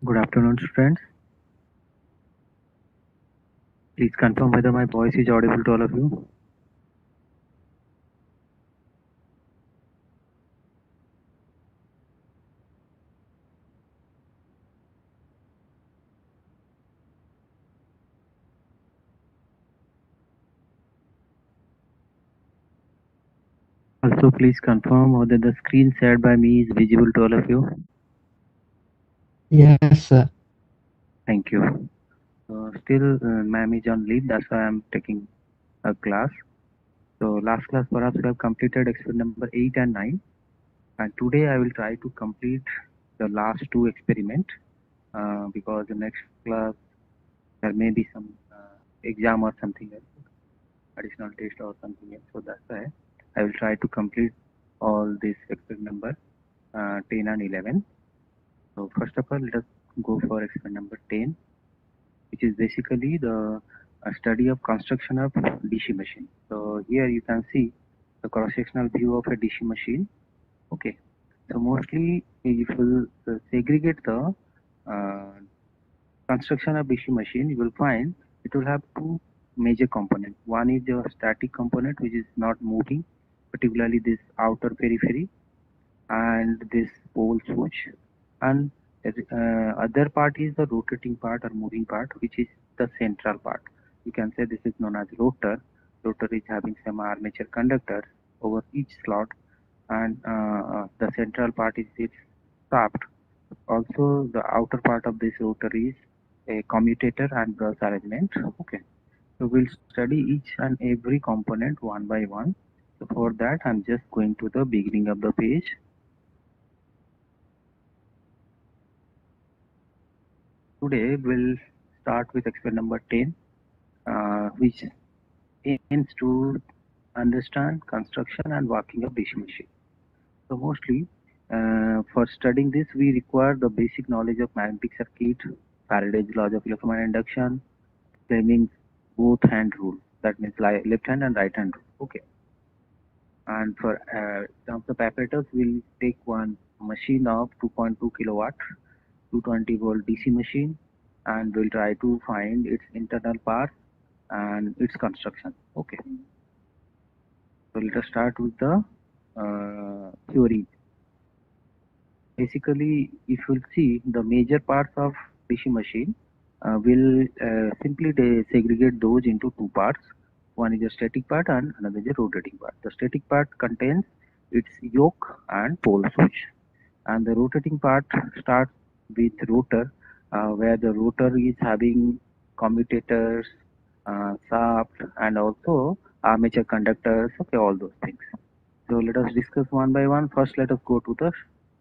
Good afternoon, students. Please confirm whether my voice is audible to all of you. Also, please confirm whether the screen shared by me is visible to all of you. Yes, sir. Thank you. Still, ma'am is on leave. That's why I'm taking a class. So, last class perhaps we have completed experiment number 8 and 9. And today I will try to complete the last two experiment because the next class there may be some exam or something else, additional test or something else. So that's why I will try to complete all this experiment number 10 and 11. So first of all, let us go for experiment number 10, which is basically the study of construction of DC machine. So here you can see the cross-sectional view of a DC machine. Okay. So mostly if you segregate the uh, construction of DC machine, you will find it will have two major components. One is the static component, which is not moving, particularly this outer periphery and this pole switch, and other part is the rotating part or moving part, which is the central part. You can say this is known as rotor. Rotor is having some armature conductors over each slot, and the central part is its shaft. Also, the outer part of this rotor is a commutator and brush arrangement. Okay, so we'll study each and every component one by one. So for that, I'm just going to the beginning of the page. Today we'll start with experiment number 10, which aims to understand construction and working of DC machine. So mostly for studying this, we require the basic knowledge of magnetic circuit, Faraday's laws of electromagnetic induction, Fleming's both hand rule. That means left hand and right hand rule. Okay. And for terms of apparatus, we'll take one machine of 2.2 kilowatt, 220 volt DC machine, and we'll try to find its internal parts and its construction. Okay. So let us start with the theory. Basically, if you'll see the major parts of DC machine, will simply segregate those into two parts. One is a static part and another is a rotating part. The static part contains its yoke and pole switch, and the rotating part starts with rotor, where the rotor is having commutators, shaft, and also armature conductors. Okay, all those things. So let us discuss one by one. First, let us go to the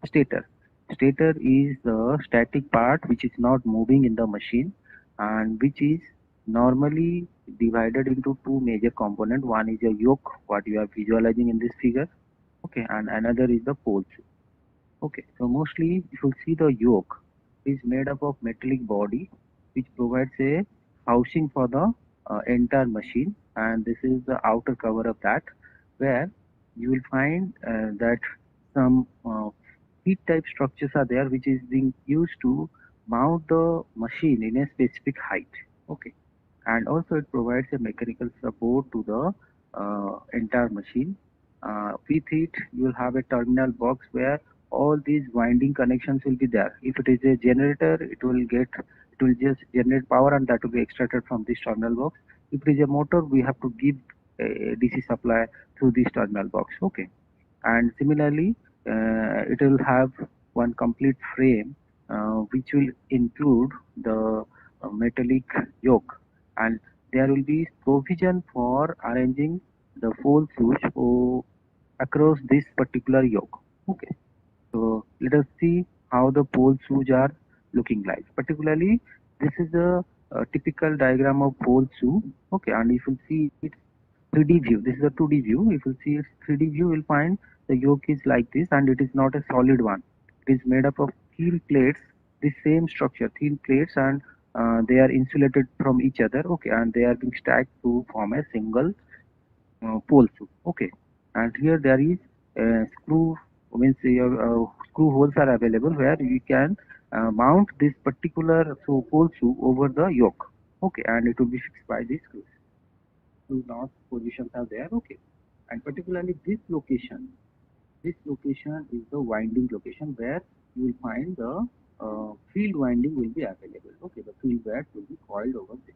stator. Stator is the static part which is not moving in the machine and which is normally divided into two major components. One is a yoke, what you are visualizing in this figure. Okay, and another is the poles. Okay, so mostly if you see the yoke is made up of metallic body which provides a housing for the entire machine, and this is the outer cover of that, where you will find that some heat type structures are there which is being used to mount the machine in a specific height. Okay, and also it provides a mechanical support to the entire machine. With it, you will have a terminal box where all these winding connections will be there. If it is a generator, it will just generate power and that will be extracted from this terminal box. If it is a motor, we have to give a DC supply through this terminal box. Okay, and similarly, it will have one complete frame which will include the metallic yoke, and there will be provision for arranging the pole switch across this particular yoke. Okay, so let us see how the pole shoes are looking like. Particularly, this is a, typical diagram of pole shoe. Okay, and if you see its 3D view, this is a 2D view. If you see its 3D view, you'll find the yoke is like this, and it is not a solid one. It is made up of thin plates, the same structure, thin plates, and they are insulated from each other. Okay, and they are being stacked to form a single pole shoe. Okay, and here there is screw, means your screw holes are available where you can mount this particular pole shoe over the yoke. Okay, and it will be fixed by this screw. Two north positions are there. Okay, and particularly this location is the winding location where you will find the field winding will be available. Okay, the field wire will be coiled over there.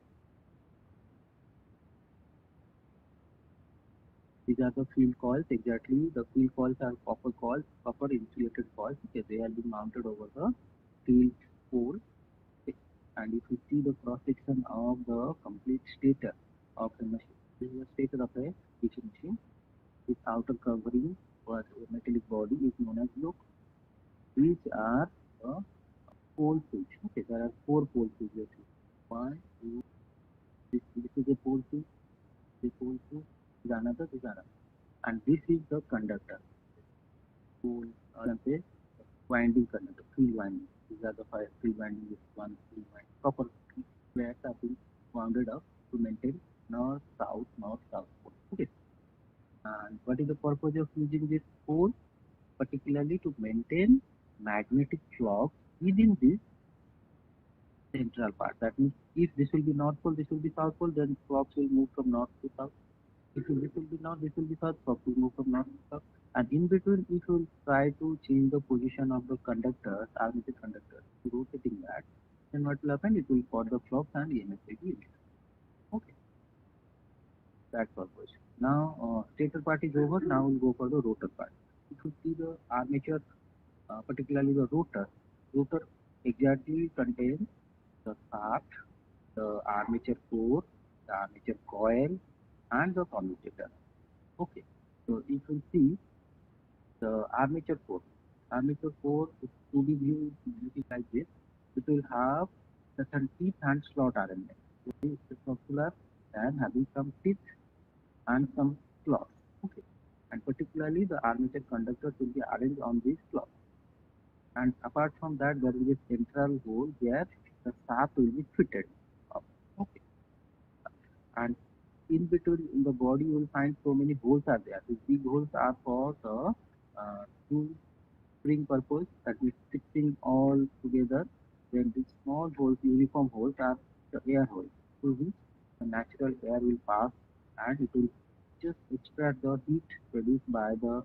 These are the field coils. Exactly, the field coils are copper coils, copper insulated coils. Okay, they are being mounted over the field pole. Okay. And if you see the cross section of the complete stator of the machine, this is the stator of a DC machine. Its outer covering or metallic body is known as yoke. These are the pole switch. Okay, there are four pole switches. One, two, this is a pole switch. This pole switch is another. This is another, and this is the conductor. Pole, you can say winding conductor, field winding. These are the five field winding. This one field winding. Proper flares are being wounded up to maintain north, south pole. Okay. And what is the purpose of using this pole? Particularly to maintain magnetic flux within this central part. That means if this will be north pole, this will be south pole, then flux will move from north to south. If this will be north, this will be south, flux will move from north to south. And in between, if you try to change the position of the conductors, armature conductors, rotating that, then what will happen? It will cause the flux and EMF will be increased. Okay, that purpose. Now, stator part is over. Now we'll go for the rotor part. If you see the armature, particularly the rotor exactly contains the shaft, the armature core, the armature coil, and the commutator. Okay, so if you see the armature core is to be viewed like this. It will have certain teeth and slot arrangement. It is circular and having some teeth and some slots. Okay, and particularly the armature conductors will be arranged on these slots. And apart from that, there will be a central hole where the shaft will be fitted up. Okay, and in between in the body you will find so many holes are there. These big holes are for the two spring purpose, that is fixing all together. Then these small holes, uniform holes, are the air holes through which the natural air will pass and it will just extract the heat produced by the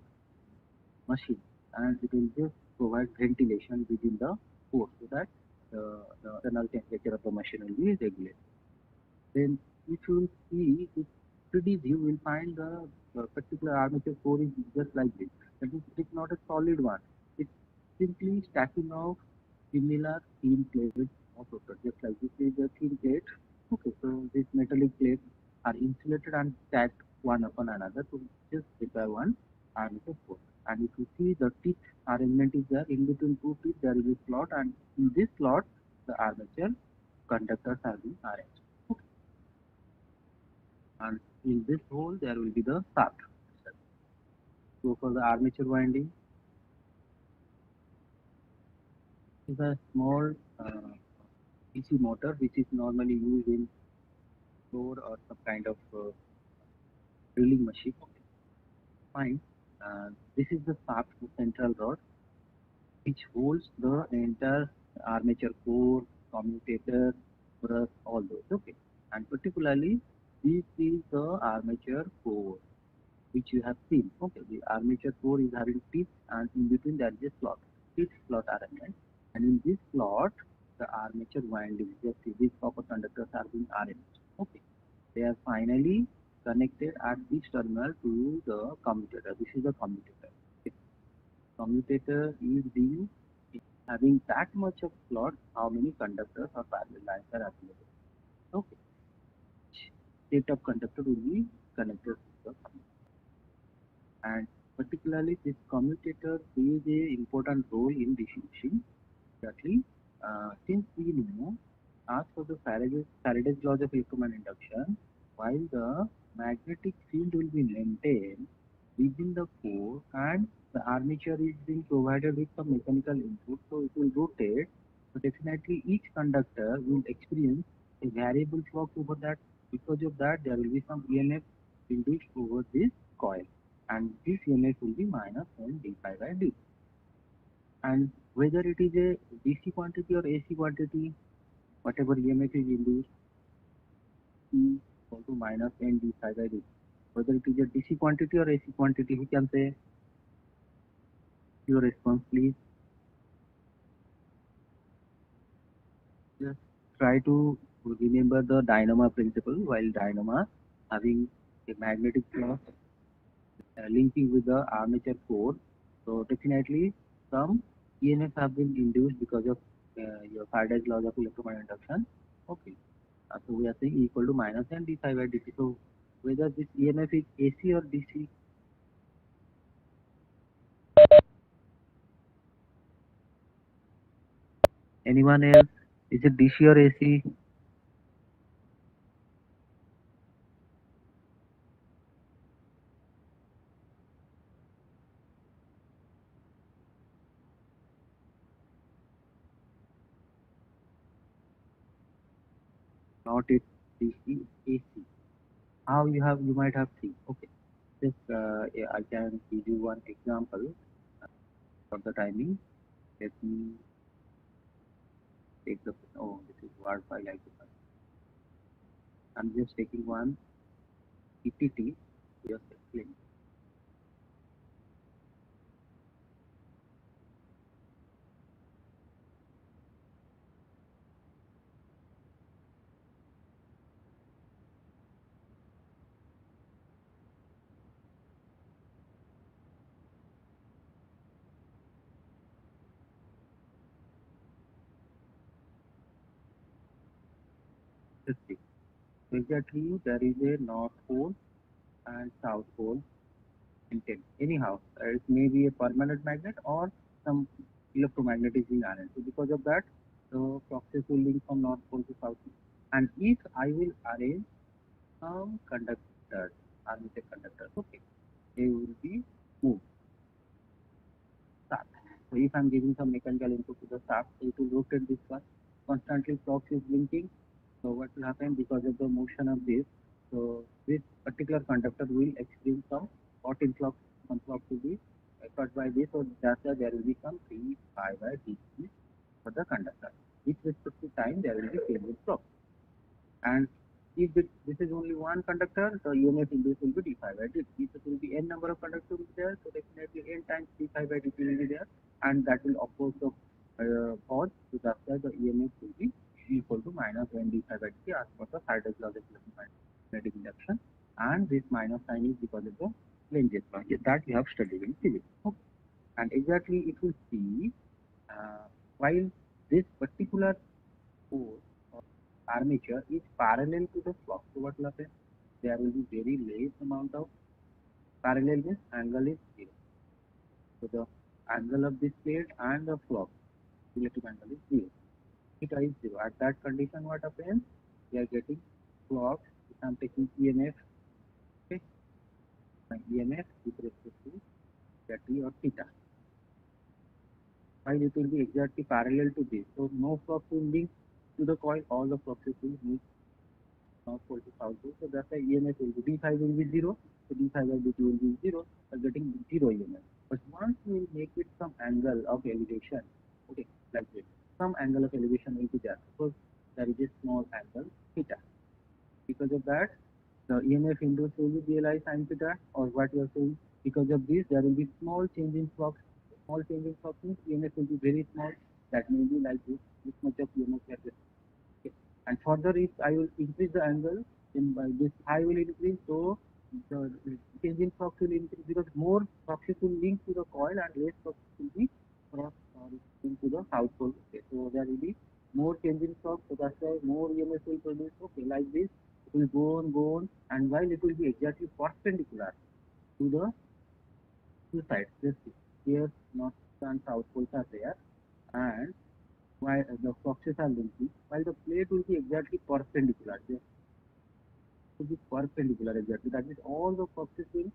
machine, and it will just provide ventilation within the port so that the internal temperature of the machine will be regulated. Then if you will see this 3D view, you will find the particular armature core is just like this. That is, it is not a solid one. It's simply stacking of similar thin plates of rotor, just like this is a thin plate. Okay, so these metallic plates are insulated and stacked one upon another to just prepare one armature core. And if you see the teeth arrangement is there, in between two teeth there is a slot, and in this slot the armature conductors are being arranged. Okay. And in this hole there will be the shaft. So for the armature winding, is a small DC motor which is normally used in store or some kind of drilling machine. Okay. Fine. This is the shaft, the central rod, which holds the entire armature core, commutator, brush, all those. Okay. And particularly, this is the armature core, which you have seen. Okay, the armature core is having teeth, and in between there is a slot, teeth slot arrangement. And in this slot, the armature windings, just see these copper conductors are being arranged. Okay, they are finally connected at this terminal to the commutator. This is the commutator. Okay. Commutator is being having that much of slot, how many conductors or parallel lines are available. Okay, set of conductor will be connected to the commutator. And particularly this commutator plays a important role in diffusion. Exactly, since we know, as per the Faraday's laws of electromagnetic induction, while the magnetic field will be maintained within the core and the armature is being provided with some mechanical input, so it will rotate. So definitely each conductor will experience a variable flux over that. Because of that, there will be some EMF induced over this coil, and this EMF will be minus N d phi by d. And whether it is a DC quantity or AC quantity, whatever EMF is induced, E equal to minus N d phi by dt. Whether it is a DC quantity or AC quantity, we can say your response, please. Just try to remember the dynamo principle. While dynamo having a magnetic flux linking with the armature core, so definitely some EMF have been induced because of your Faraday's laws of electromagnetic induction. Okay, so we are saying E equal to minus N d phi by dt. So whether this EMF is AC or DC, anyone else? Is it DC or AC? Not it DC, AC. How you might have seen. Okay, just yeah, I can give you one example for the timing. Let me take the this is word file I can. I'm just taking one PPT. Just explain. Just see. So exactly there is a north pole and south pole intent. Anyhow, it may be a permanent magnet or some electromagnetism iron. So because of that, the process will link from north pole to south pole. And if I will arrange some conductors, armature conductors, okay, they will be moved. Shaft. So if I'm giving some mechanical input to the shaft, so it will rotate this one. Constantly flux is linking. So what will happen because of the motion of this? So this particular conductor will experience some hot influx, some flux will be cut by this, so that's why there will be some 3 pi by dc for the conductor. With respect to time, there will be change in flux. And if this is only one conductor, the EMF in this will be d phi by dt. If it will be n number of conductors will be there, so definitely n times d phi by dt will be there, and that will oppose the force. So that's why the EMF will be equal to minus n d phi by dt as per the Faraday's law of electromagnetic induction. And this minus sign is because of the Lenz's law that you have studied in physics. Okay. And exactly it will see while this particular force armature is parallel to the flux. So what will happen? There will be very less amount of parallel means angle is zero. So the angle of this plate and the flux relative angle is zero. Theta is zero. At that condition, what happens? We are getting flux. If I'm taking EMF, okay, my EMF with respect to t or theta. While it will be exactly parallel to this. So no flux will link to the coil. All the fluxes will move north pole to south pole. So that's why EMF will be d5 will be 0. So d5 by dt will be 0. So getting 0 EMF. But once we will make it some angle of elevation, okay, like this, some angle of elevation will be there. Suppose there is a small angle theta. Because of that, the EMF induced will be realized sin theta, or what you are saying. Because of this, there will be small change in flux. Small change in flux means EMF will be very small. That may be like this much of EMF here. Okay. And further, if I will increase the angle, then by this I will increase, so the change in flux will increase because more fluxes will link to the coil and less flux will be cross into the south pole. Okay. So there will be more change in flux, so that's why more EMF will produce. Okay, like this, it will go on, and while it will be exactly perpendicular to the two sides, just here north and south poles are there, and while the fluxes are linking, while the plate will be exactly perpendicular, just to be perpendicular exactly. That means all the fluxes will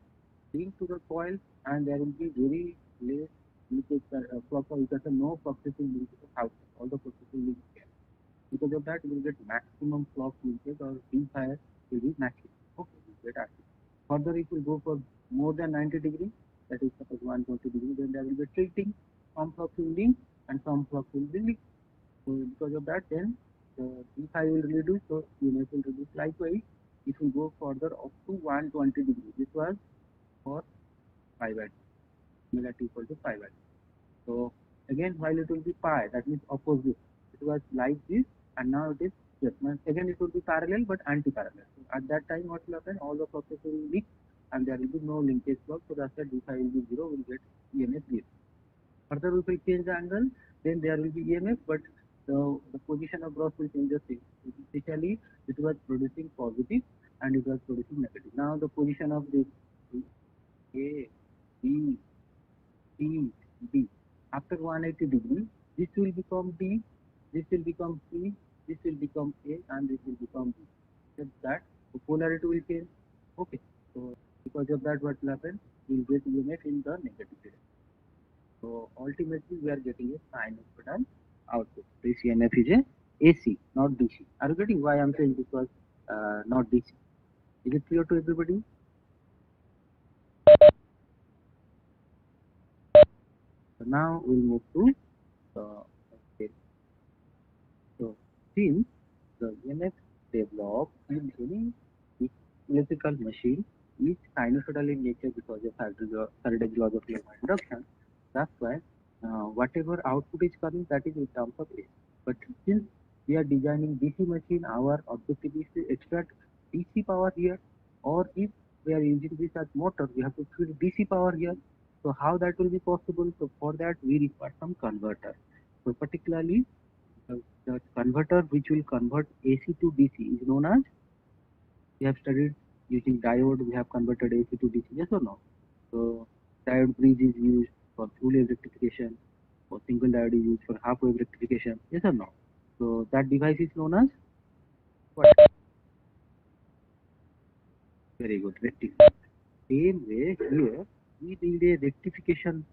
link to the coil, and there will be very less leakage flux, or you can say no fluxes will link to the south. All the fluxes will link here. Because of that, you will get maximum flux linkage, or D fire will be maximum. Okay, you get active. Further, if you go for more than 90 degree, that is suppose 120 degree, then there will be tilting some flux will link and some flux will be leak. So because of that, then the d phi will reduce, so EMF will reduce. Likewise, it will go further up to 120 degrees. This was for 5 watt, omega t equal to 5 watt. So again, while it will be pi, that means opposite. It was like this, and now it is yes. Again, it will be parallel but anti-parallel. So at that time, what will happen? All the fluxes will mix, and there will be no linkage flux. So that's why d phi will be 0. Will get EMF 0. Further, we will change the angle, then there will be EMF, but the position of bros will change the same. Initially, it was producing positive and it was producing negative. Now the position of this A, B, C, D. After 180 degrees, this will become D, this will become C, this will become A, and this will become B. Just that the polarity will change. Okay. So because of that, what will happen? We will get EMF in the negative direction. So ultimately, we are getting a sinusoidal output. This EMF is a AC, not DC. Are you getting why I'm saying this was not DC? Is it clear to everybody? So now we'll move to okay. So since the EMF developed in any electrical machine is sinusoidal in nature because of Faraday's laws of induction, that's why whatever output is coming, that is in terms of AC. But since we are designing DC machine, our objective is to extract DC power here, or if we are using this as motor, we have to feed DC power here. So how that will be possible? So for that we require some converter. So particularly the converter which will convert AC to DC is known as, we have studied using diode, we have converted AC to DC, yes or no? So diode bridge is used for full wave rectification, or single diode is used for half wave rectification, yes or no? So that device is known as what? Very good, rectifier. Same way here, we need a rectification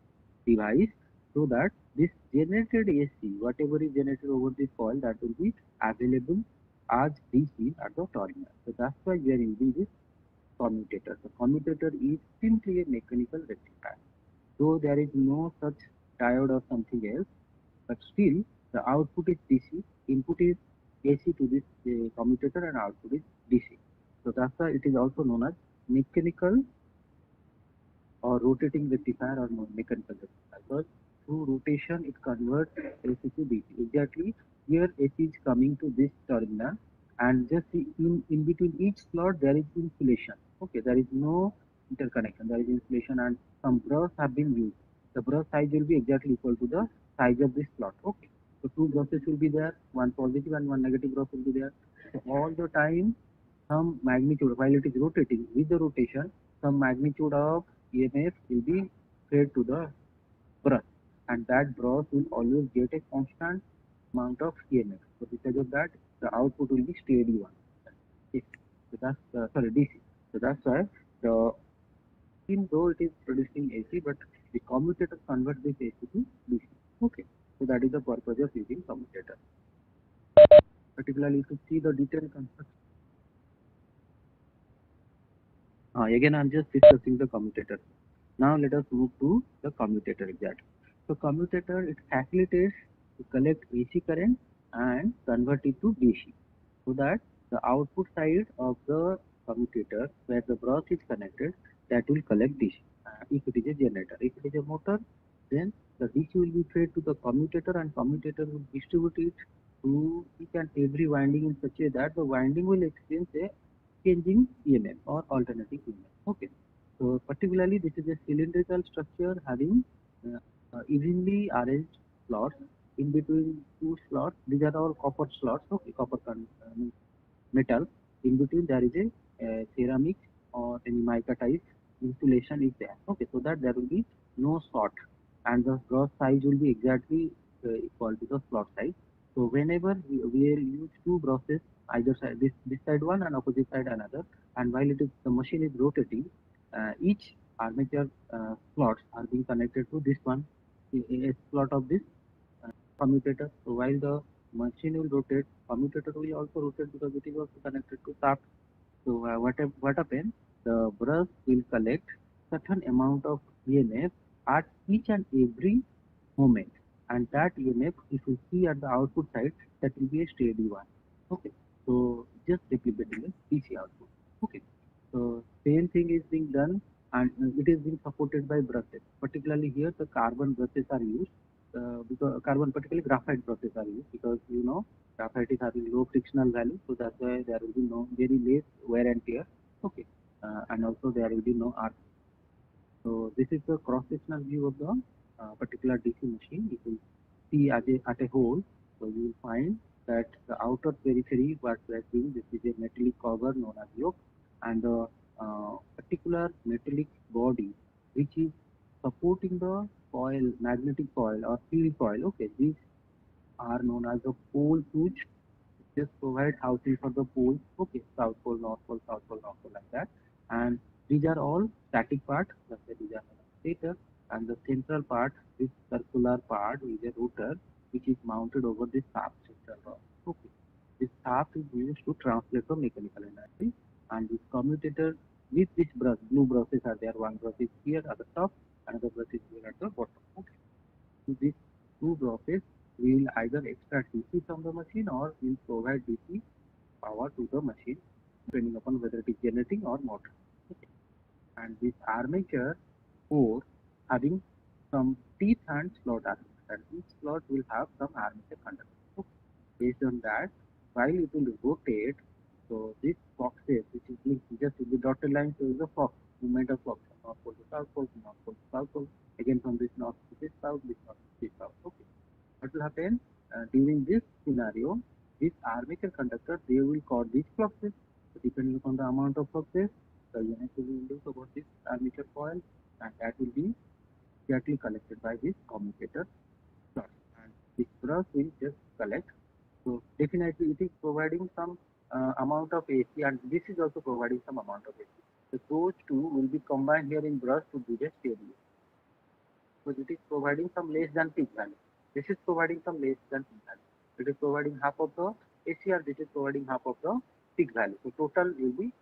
device so that this generated AC, whatever is generated over this coil, that will be available as DC at the terminal. So that's why we are using this commutator. The commutator is simply a mechanical rectifier. So there is no such diode or something else, but still the output is DC, input is AC to this commutator, and output is DC. So that's why it is also known as mechanical or rotating rectifier or mechanical rectifier, because through rotation it converts AC to DC. Exactly here AC is coming to this terminal, and just in between each slot there is insulation. Okay, there is no interconnection, there is insulation, and some brass have been used. The brass size will be exactly equal to the size of this slot. Okay, so two brushes will be there, one positive and one negative brush will be there. So all the time some magnitude, while it is rotating, with the rotation some magnitude of EMF will be fed to the brush, and that brush will always get a constant amount of EMF. So because of that, the output will be steady one. Okay. So that's sorry, DC. So that's why the, even though it is producing AC, but the commutator converts this AC to DC. Okay. So that is the purpose of using commutator. Particularly, if you see the detailed construction. Again, I'm just discussing the commutator. Now let us move to the commutator exactly. So commutator, it facilitates to collect AC current and convert it to DC, so that the output side of the commutator where the brush is connected, that will collect DC. If it is a generator, if it is a motor, then the DC will be fed to the commutator, and commutator will distribute it to each and every winding in such a way that the winding will experience a changing EMF or alternating EMF. Okay. So particularly this is a cylindrical structure having evenly arranged slots. In between two slots, these are all copper slots. Okay, copper metal. In between there is a ceramic or any mica type insulation is there. Okay, so that there will be no short, and the gross size will be exactly equal to the slot size. So whenever we will use two brushes, either side, this side one and opposite side another, and while it is the machine is rotating, each armature slots are being connected to this one, a slot of this commutator. So while the machine will rotate, commutator will also rotate because it is also connected to shaft. So what happens? The brush will collect certain amount of EMF at each and every moment, and that EMF, if you see at the output side, that will be a steady one. Okay, so just replicating the DC output. Okay, so same thing is being done, and it is being supported by brushes. Particularly here, the carbon brushes are used because carbon, particularly graphite brushes are used because graphite is having low frictional value, so that's why there will be no very less wear and tear. Okay, and also there will be no arc. So this is the cross-sectional view of the particular DC machine. You will see at a whole. So you will find that the outer periphery, what we are seeing, this is a metallic cover known as yoke, and the particular metallic body which is supporting the coil, magnetic coil or field coil. Okay, these are known as the pole switch. Just provide housing for the poles. Okay, south pole, north pole, south pole, north pole, like that. And these are all static parts. That's why these are stator. And the central part, this circular part, is a rotor which is mounted over this shaft central rod. Okay, this shaft is used to translate the mechanical energy. And this commutator with this brush, blue brushes are there. One brush is here at the top, another brush is here at the bottom. Okay, so these two brushes will either extract DC from the machine or will provide DC power to the machine depending upon whether it is generating or motor. Okay. And this armature core having some teeth and slot armature, and each slot will have some armature conductor. Okay. Based on that, while it will rotate, so this foxes, which is linked just in the dotted line, so is the fox movement of fox from north pole to south pole, from north pole to south pole, again from this north to this south, this north to this south. Okay. What will happen during this scenario? This armature conductor, they will cause these fluxes. So depending upon the amount of fluxes, the unit will be induced about this armature coil, and that will be exactly collected by this commutator slot. And this brush will just collect. So definitely it is providing some amount of AC, and this is also providing some amount of AC. So those two will be combined here in brush to do the stereo. So it is providing some less than peak value. This is providing some less than peak value. It is providing half of the ACR, this is providing half of the peak value. So total will be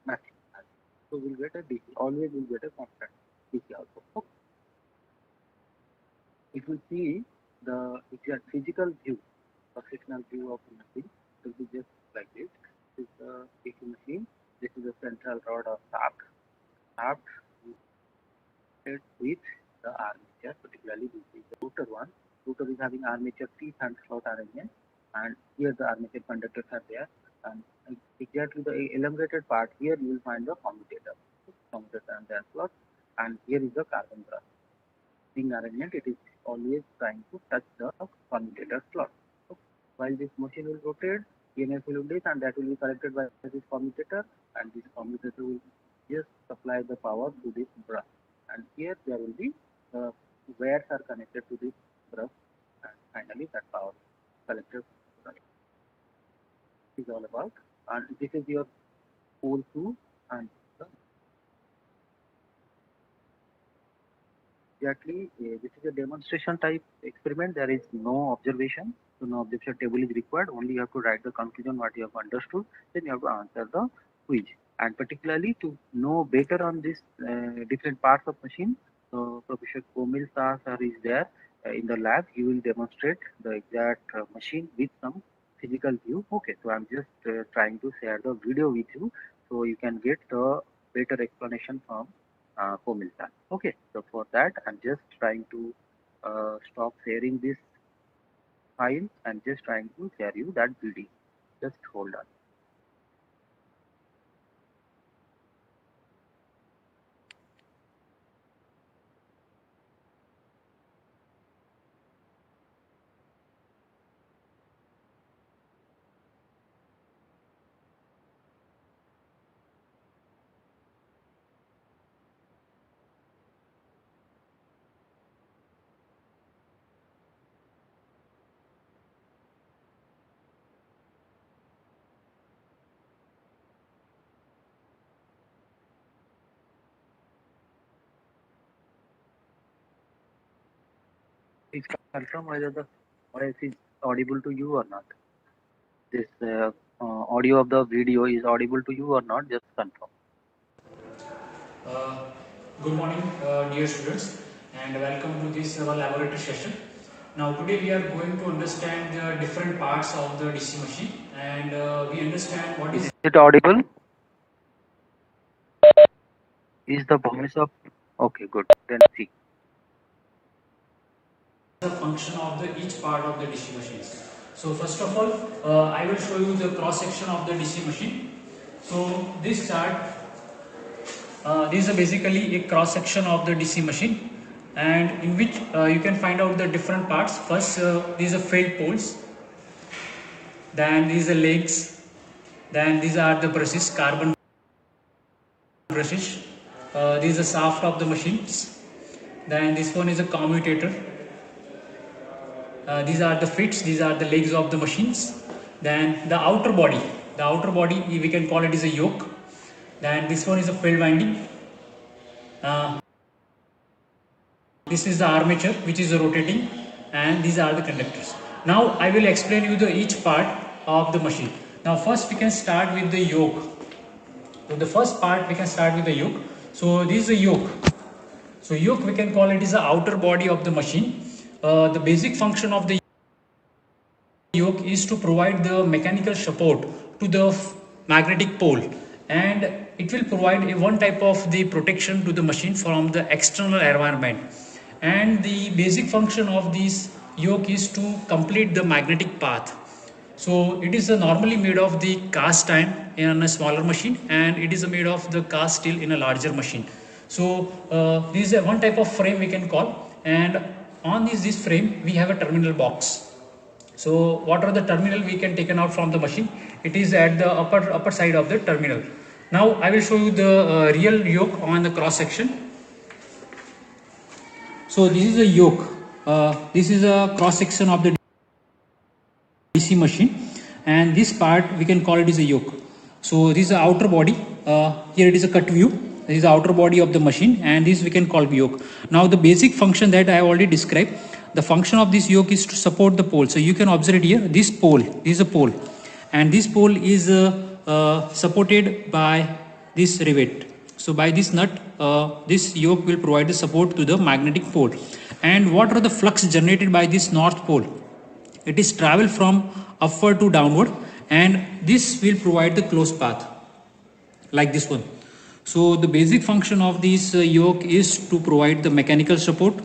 maximum value. So we'll get a DC. Always we'll get a constant DC output. Okay. If we see the exact physical view, sectional view of the machine, it will be just like this. This is the DC machine. This is the central rod or shaft. Shaft with the armature, particularly this is the rotor one. Rotor is having armature teeth and slot arrangement, and here the armature conductors are there. And exactly the elongated part, here you will find the commutator and their slot, and here is the carbon brush. Ring arrangement, it is always trying to touch the commutator slot. So, while this machine will rotate, EMF will induce, and that will be collected by this commutator, and this commutator will just supply the power to this brush. And here there will be wires are connected to this brush, and finally that power collected. This is all about, and this is your pole 2, and exactly this is a demonstration type experiment. There is no observation, so no observation table is required. Only you have to write the conclusion what you have understood, then you have to answer the quiz. And particularly to know better on this different parts of machine, so Professor Komil Shah sir is there in the lab. He will demonstrate the exact machine with some physical view. Okay, so I'm just trying to share the video with you so you can get the better explanation from को मिलता है. Okay, so for that I'm just trying to stop sharing this file and just trying to share you that video. Just hold on. Please confirm whether the voice is audible to you or not. This audio of the video is audible to you or not, just confirm. Uh, Good morning, dear students, and welcome to this laboratory session. Now today we are going to understand the different parts of the DC machine, and we understand what is it audible? Is the voice of okay? Good. Then see. the function of the each part of the DC machines. So first of all, I will show you the cross section of the DC machine. So this chart, this is basically a cross section of the DC machine, and in which you can find out the different parts. First, these are failed poles. Then these are legs. Then these are the brushes, carbon brushes. These are shaft of the machines. Then this one is a commutator. These are the fits, these are the legs of the machines. Then the outer body we can call it is a yoke. Then this one is a field winding. This is the armature which is rotating, and these are the conductors. Now I will explain you the each part of the machine. Now first we can start with the yoke. So the first part we can start with the yoke. So this is a yoke. So yoke we can call it is the outer body of the machine. The basic function of the yoke is to provide the mechanical support to the magnetic pole, and it will provide one type of the protection to the machine from the external environment. And the basic function of this yoke is to complete the magnetic path. So it is normally made of the cast iron in a smaller machine, and it is made of the cast steel in a larger machine. So this is one type of frame we can call, and on this frame we have a terminal box. So what are the terminal we can taken out from the machine? It is at the upper side of the terminal. Now I will show you the real yoke on the cross section. So this is a yoke. This is a cross section of the DC machine, and this part we can call it is a yoke. So this is the outer body. Here it is a cut view. This is the outer body of the machine, and this we can call yoke. Now the basic function that I have already described, the function of this yoke is to support the pole. So you can observe it here, this pole, this is a pole, and this pole is supported by this rivet. So by this nut, this yoke will provide the support to the magnetic pole. And what are the flux generated by this north pole? It is travel from upward to downward, and this will provide the closed path like this one. So the basic function of this yoke is to provide the mechanical support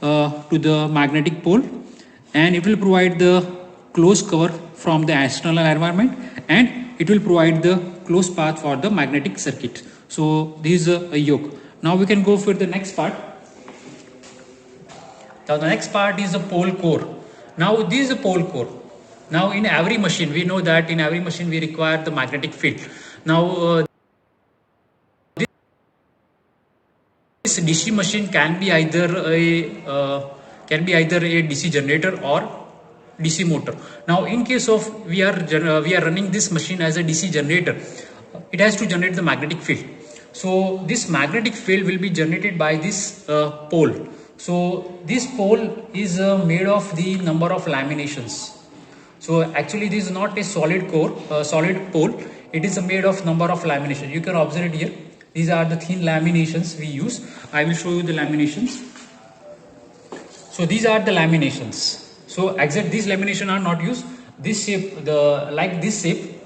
to the magnetic pole, and it will provide the closed cover from the external environment, and it will provide the closed path for the magnetic circuit. So this is a yoke. Now we can go for the next part. Now the next part is the pole core. Now this is a pole core. Now in every machine, we know that in every machine we require the magnetic field. Now this DC machine can be either a DC generator or DC motor. Now in case of we are running this machine as a DC generator, it has to generate the magnetic field. So this magnetic field will be generated by this pole. So this pole is made of the number of laminations. So actually this is not a solid core, solid pole. It is made of number of laminations. You can observe it here. These are the thin laminations we use. I will show you the laminations. So these are the laminations. So except these laminations are not used. This shape, like this shape,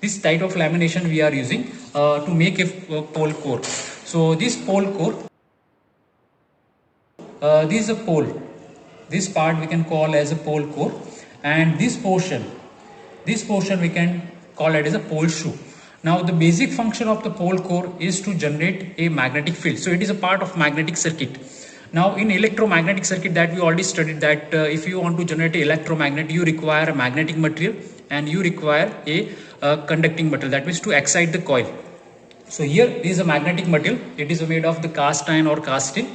this type of lamination we are using to make a pole core. So this pole core, this is a pole. This part we can call as a pole core, and this portion we can call it as a pole shoe. Now the basic function of the pole core is to generate a magnetic field. So it is a part of magnetic circuit. Now in electromagnetic circuit that we already studied that if you want to generate an electromagnet, you require a magnetic material and you require a conducting material, that means to excite the coil. So here this is a magnetic material. It is made of the cast iron or cast steel,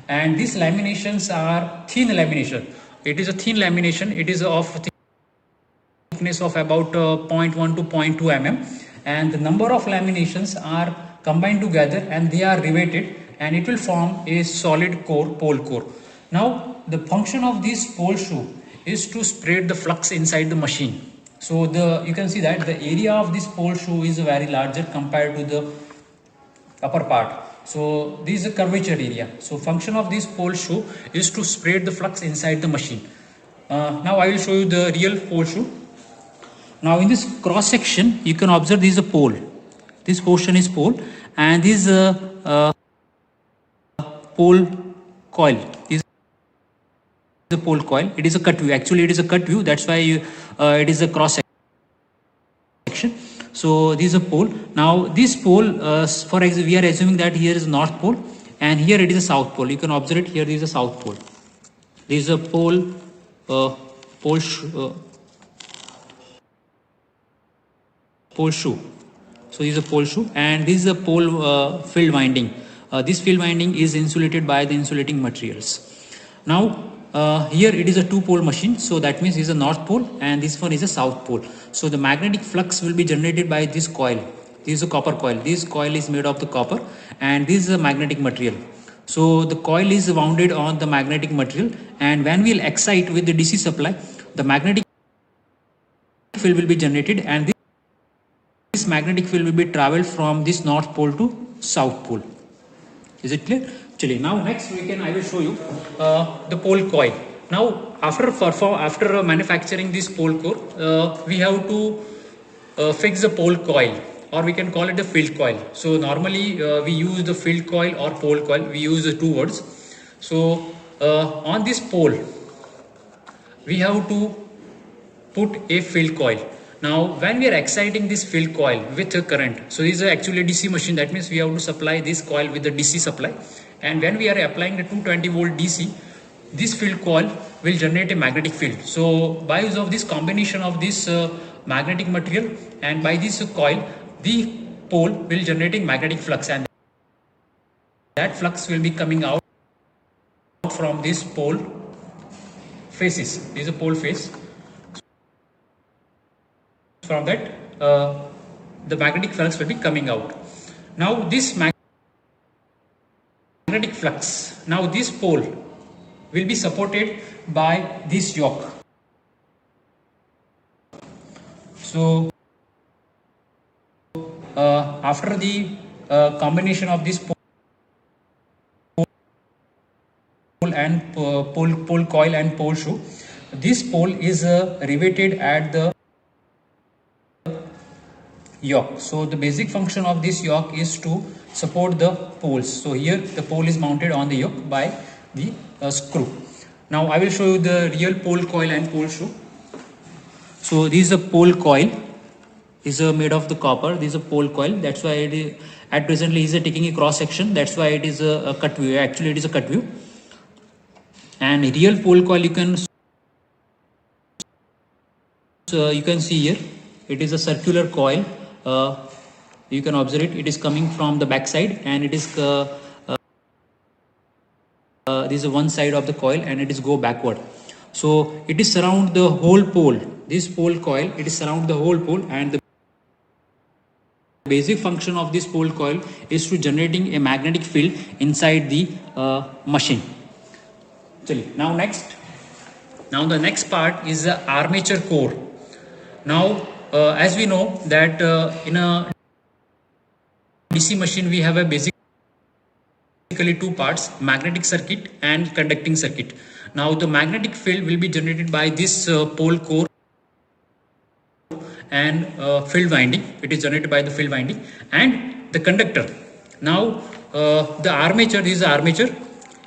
and these laminations are thin lamination. It is a thin lamination. It is of thickness of about 0.1 to 0.2 mm, and the number of laminations are combined together and they are riveted, and it will form a solid core, pole core. Now the function of this pole shoe is to spread the flux inside the machine. So you can see that the area of this pole shoe is very larger compared to the upper part. So this is a curvature area. So function of this pole shoe is to spread the flux inside the machine. Now I will show you the real pole shoe. Now in this cross section, you can observe this is a pole. This portion is pole, and this is a pole coil. This is a pole coil. It is a cut view. Actually, it is a cut view. That's why it is a cross section. So this is a pole. Now this pole, for example, we are assuming that here is north pole, and here it is a south pole. You can observe it. Here is a south pole. This is a pole, pole shoe. So this is a pole shoe, and this is a pole field winding. This field winding is insulated by the insulating materials. Now here it is a two-pole machine, so that means this is a north pole and this one is a south pole. So the magnetic flux will be generated by this coil. This is a copper coil. This coil is made of the copper, and this is a magnetic material. So the coil is wounded on the magnetic material, and when we will excite with the DC supply, the magnetic field will be generated, and this magnetic field will be traveled from this north pole to south pole. Is it clear? Actually, now next I will show you the pole coil. Now after manufacturing this pole core, we have to fix the pole coil, or we can call it the field coil. So normally we use the field coil or pole coil. We use the two words. So on this pole, we have to put a field coil. Now when we are exciting this field coil with a current, so this is actually a DC machine, that means we have to supply this coil with the DC supply, and when we are applying the 220 volt DC, this field coil will generate a magnetic field. So by use of this combination of this magnetic material and by this coil, the pole will generate magnetic flux, and that flux will be coming out from this pole faces. This is a pole face. From that the magnetic flux will be coming out. Now this magnetic flux, now this pole will be supported by this yoke. So after the combination of this pole and pole coil and pole shoe, this pole is riveted at the yoke. So the basic function of this yoke is to support the poles. So here the pole is mounted on the yoke by the screw. Now I will show you the real pole coil and pole shoe. So this is a pole coil. This is made of the copper. This is a pole coil. That's why it is, at presently is taking a cross section. That's why it is a cut view. Actually it is a cut view. And real pole coil you can see here. It is a circular coil. You can observe it. It is coming from the back side, and it is this is one side of the coil, and it is go backward. So it is surround the whole pole. This pole coil, it is surround the whole pole, and the basic function of this pole coil is to generating a magnetic field inside the machine. Now the next part is the armature core. Now as we know that in a DC machine we have a basically two parts, magnetic circuit and conducting circuit. Now the magnetic field will be generated by this pole core and field winding. It is generated by the field winding and the conductor. Now the armature, this is the armature.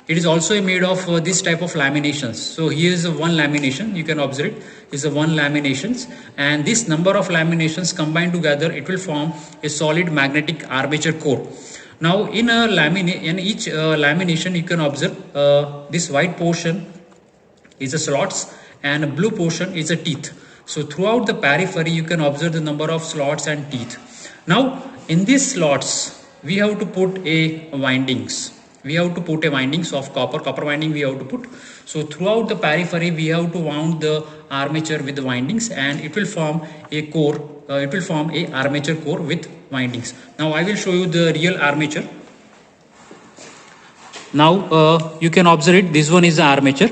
It is also made of this type of laminations. So here is one lamination, you can observe it. Is a one laminations, and this number of laminations combined together, it will form a solid magnetic armature core. Now in each lamination you can observe this white portion is a slots and a blue portion is a teeth. So throughout the periphery you can observe the number of slots and teeth. Now in these slots we have to put a windings. We have to put a windings of copper winding we have to put. So throughout the periphery we have to wound the armature with the windings, and it will form a core. It will form a armature core with windings. Now I will show you the real armature. Now you can observe it. This one is the armature.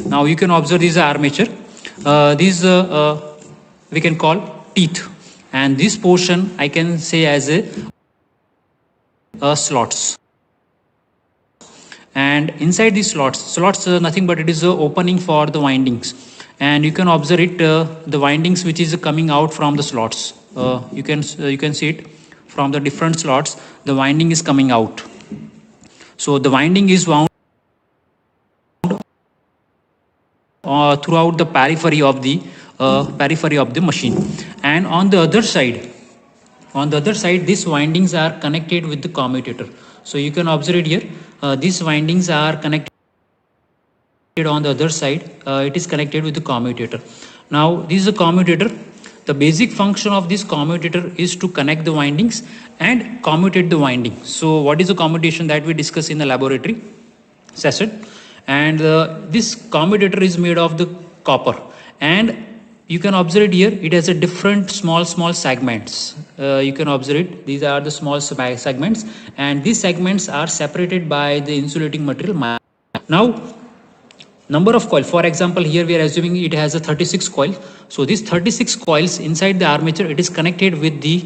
Now you can observe this armature. This we can call teeth, and this portion I can say as a slots. And inside these slots nothing but it is a opening for the windings, and you can observe it, the windings which is coming out from the slots. You can see it from the different slots, the winding is coming out. So the winding is wound throughout the periphery of the machine. And on the other side, these windings are connected with the commutator. So you can observe it here, these windings are connected on the other side, it is connected with the commutator. Now this is a commutator. The basic function of this commutator is to connect the windings and commutate the winding. So what is the commutation that we discuss in the laboratory session? And this commutator is made of the copper, and you can observe it here, it has a different small segments. You can observe it, these are the small segments, and these segments are separated by the insulating material. Now number of coil, for example here we are assuming it has a 36 coil. So these 36 coils inside the armature, it is connected with the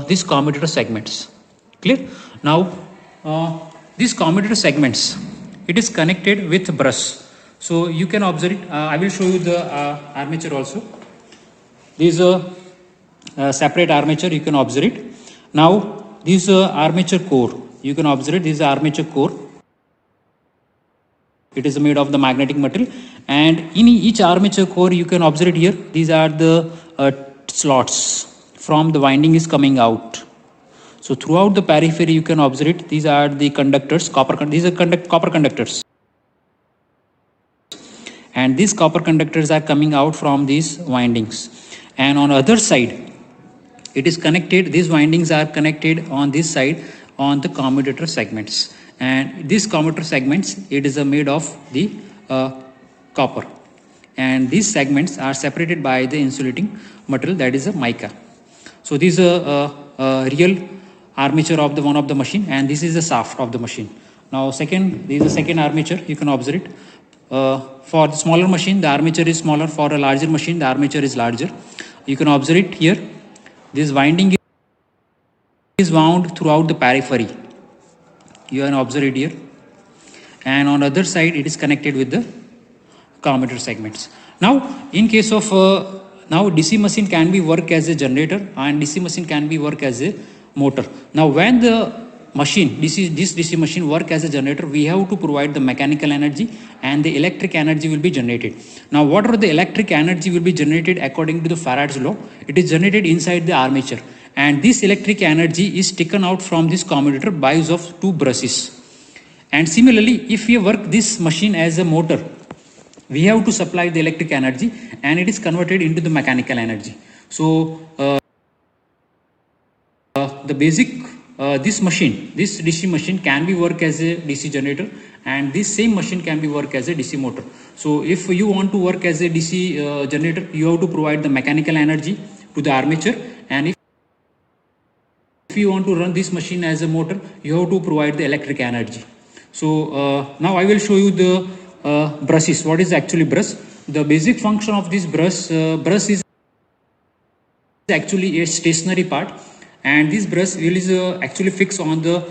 these commutator segments. Clear? Now these commutator segments, it is connected with brush. So you can observe it, I will show you the armature also. This is a separate armature, you can observe it. Now this armature core, you can observe it, this is armature core. It is made of the magnetic material, and in each armature core you can observe it here, these are the slots from the winding is coming out. So throughout the periphery you can observe it, these are the conductors, these are copper conductors, and these copper conductors are coming out from these windings. And on other side it is connected, these windings are connected on this side on the commutator segments, and these commutator segments, it is made of the copper, and these segments are separated by the insulating material, that is a mica. So this is a real armature of the one of the machine, and this is the shaft of the machine. Now second, this is the second armature, you can observe it. For the smaller machine the armature is smaller, for a larger machine the armature is larger. You can observe it here, this winding is wound throughout the periphery, you can observe it here, and on other side it is connected with the commutator segments. Now in case of now DC machine can be work as a generator, and DC machine can be work as a motor. Now when the machine, this DC machine work as a generator, we have to provide the mechanical energy and the electric energy will be generated. Now what are the electric energy will be generated according to the Faraday's law? It is generated inside the armature, and this electric energy is taken out from this commutator by use of two brushes. And similarly, if we work this machine as a motor, we have to supply the electric energy and it is converted into the mechanical energy. So the basic this DC machine can be work as a DC generator, and this same machine can be work as a DC motor. So if you want to work as a DC generator, you have to provide the mechanical energy to the armature, and if you want to run this machine as a motor, you have to provide the electric energy. So now I will show you the brushes. What is actually brush? The basic function of this brush is actually a stationary part, and this brush is actually fixed on the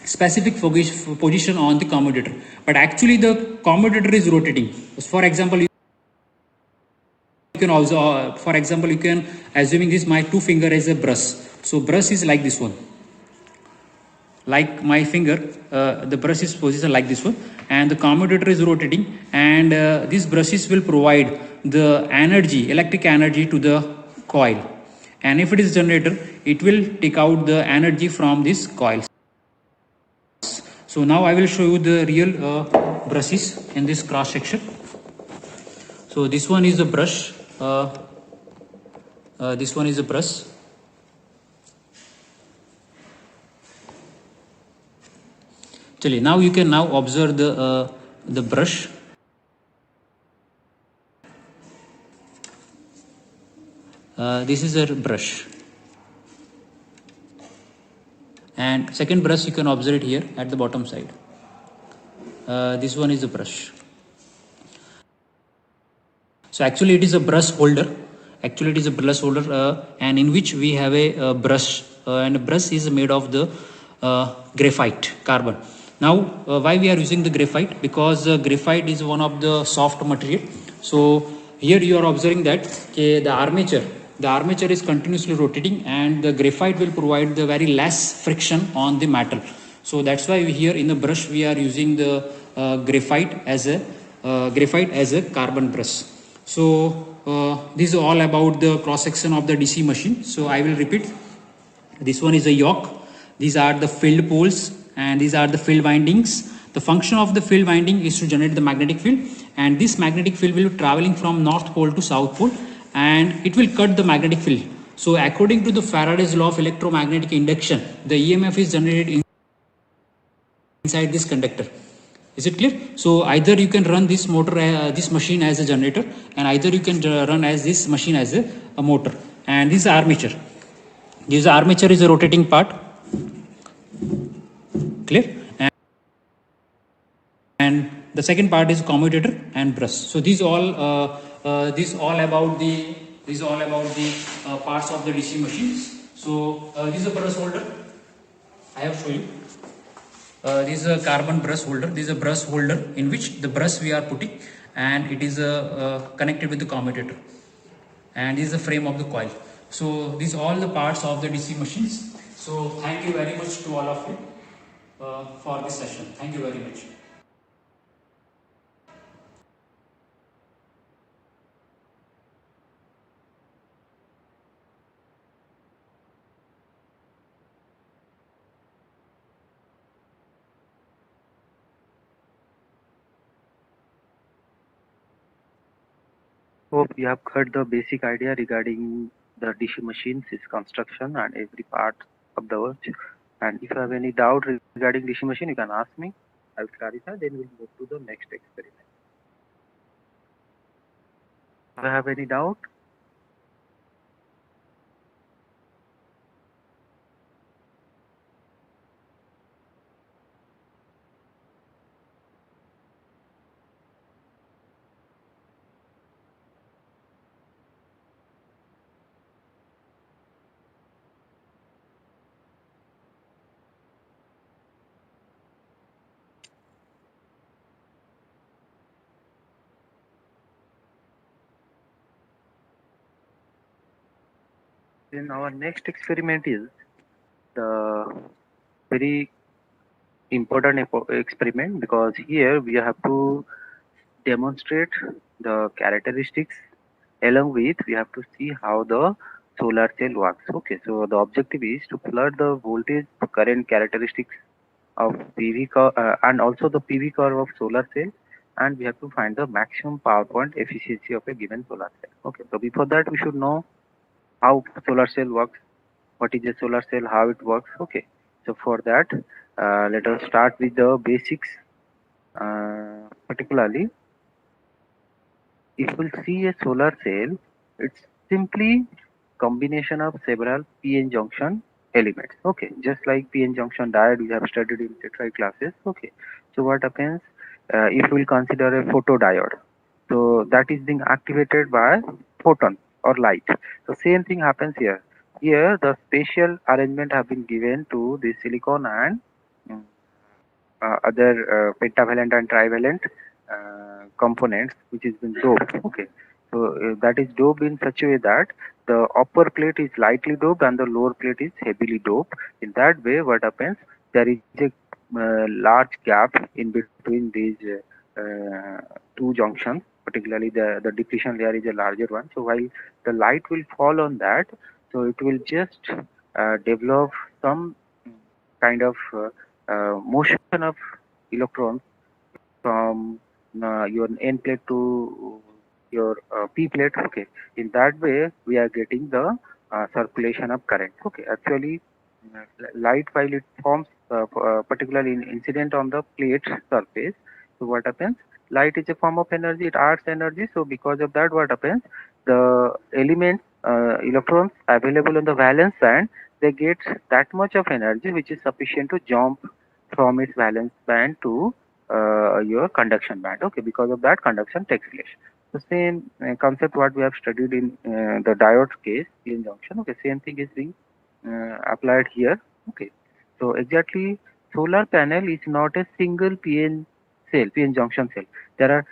specific position on the commutator, but actually the commutator is rotating. For example, you can also you can assuming this my two finger as a brush. So brush is like this one, like my finger, the brush is positioned like this one, and the commutator is rotating, and these brushes will provide the energy, electric energy to the coil. And if it is generator, it will take out the energy from this coils. So now I will show you the real brushes in this cross section. So this one is a brush, this one is a brush. Now you can now observe the brush. This is a brush, and second brush you can observe it here at the bottom side. This one is a brush. So actually it is a brush holder, Actually it is a brush holder, and in which we have a brush, and a brush is made of the graphite carbon. Now why we are using the graphite? Because graphite is one of the soft material. So here you are observing that the armature is continuously rotating, and the graphite will provide the very less friction on the metal. So that's why here in the brush we are using the graphite as a carbon brush. So this is all about the cross section of the DC machine. So I will repeat. This one is a yoke. These are the field poles, and these are the field windings. The function of the field winding is to generate the magnetic field, and this magnetic field will be traveling from north pole to south pole, and it will cut the magnetic field. So according to the Faraday's law of electromagnetic induction, the EMF is generated inside this conductor. Is it clear? So either you can run this this machine as a generator, and either you can run as this machine as a motor. And this is armature. This armature is a rotating part. Clear? And the second part is commutator and brush. So these all about the parts of the DC machines. So this is a brush holder. I have shown you. This is a carbon brush holder. This is a brush holder in which the brush we are putting, and it is connected with the commutator. And this is the frame of the coil. So these are all the parts of the DC machines. So thank you very much to all of you for this session. Thank you very much. Hope you have heard the basic idea regarding the DC machines, its construction, and every part of the work. And if you have any doubt regarding DC machine, you can ask me. I will clarify. Then we'll move to the next experiment. Do you have any doubt? Then our next experiment is the very important experiment, because here we have to demonstrate the characteristics, along with we have to see how the solar cell works. Okay, so the objective is to plot the voltage current characteristics of PV curve, and also the PV curve of solar cell, and we have to find the maximum power point efficiency of a given solar cell. Okay, so before that we should know how solar cell works, what is a solar cell, how it works. Okay, so for that let us start with the basics. Particularly, if we'll see a solar cell, it's simply combination of several p-n junction elements. Okay, just like p-n junction diode we have studied in tetride classes. Okay, so what happens if we'll consider a photodiode? So that is being activated by photon or light. So same thing happens here. Here the spatial arrangement have been given to the silicon and other pentavalent and trivalent components, which is been doped. Okay, so that is doped in such a way that the upper plate is lightly doped and the lower plate is heavily doped. In that way, what happens, there is a large gap in between these two junctions. Particularly the depletion layer is a larger one. So while the light will fall on that, so it will just develop some kind of motion of electrons from your N plate to your P plate. Okay, in that way we are getting the circulation of current. Okay, actually light, while it forms particularly incident on the plate surface, so what happens, light is a form of energy, it adds energy. So because of that, what happens, the elements electrons available on the valence band, they get that much of energy which is sufficient to jump from its valence band to your conduction band. Okay, because of that, conduction takes place. So same concept what we have studied in the diode case, PN junction. Okay, same thing is being applied here. Okay, so exactly solar panel is not a single PN cell, PN junction cell. There are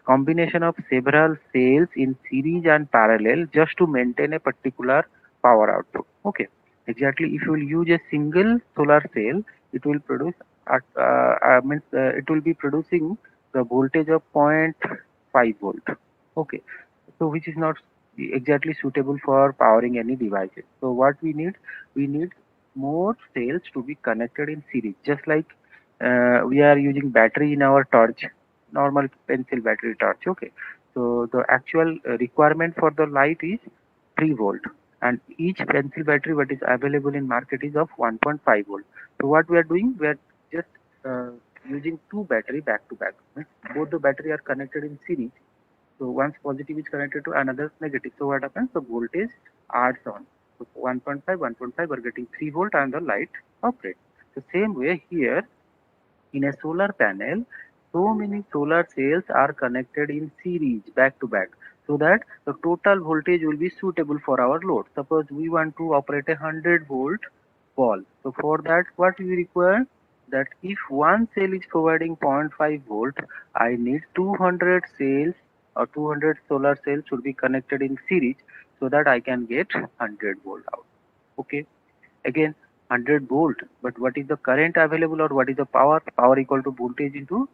combination of several cells in series and parallel just to maintain a particular power output. Okay, exactly if you will use a single solar cell, it will produce it will be producing the voltage of 0.5 volt. Okay, so which is not exactly suitable for powering any devices. So what we need more cells to be connected in series, just like we are using battery in our torch, normal pencil battery torch. Okay, so the actual requirement for the light is 3 volt, and each pencil battery what is available in market is of 1.5 volt. So what we are doing, we are just using two battery back to back. Both the battery are connected in series, so once positive is connected to another negative. So what happens? The voltage adds on. So 1.5, 1.5 are getting 3 volt and the light operates. The same way here in a solar panel, so many solar cells are connected in series back to back, so that the total voltage will be suitable for our load. Suppose we want to operate a 100-volt bulb. So for that, what we require? That if one cell is providing 0.5 volt, I need 200 cells or 200 solar cells should be connected in series, so that I can get 100 volt out. Okay, again 100 volt, but what is the current available, or what is the power equal to voltage into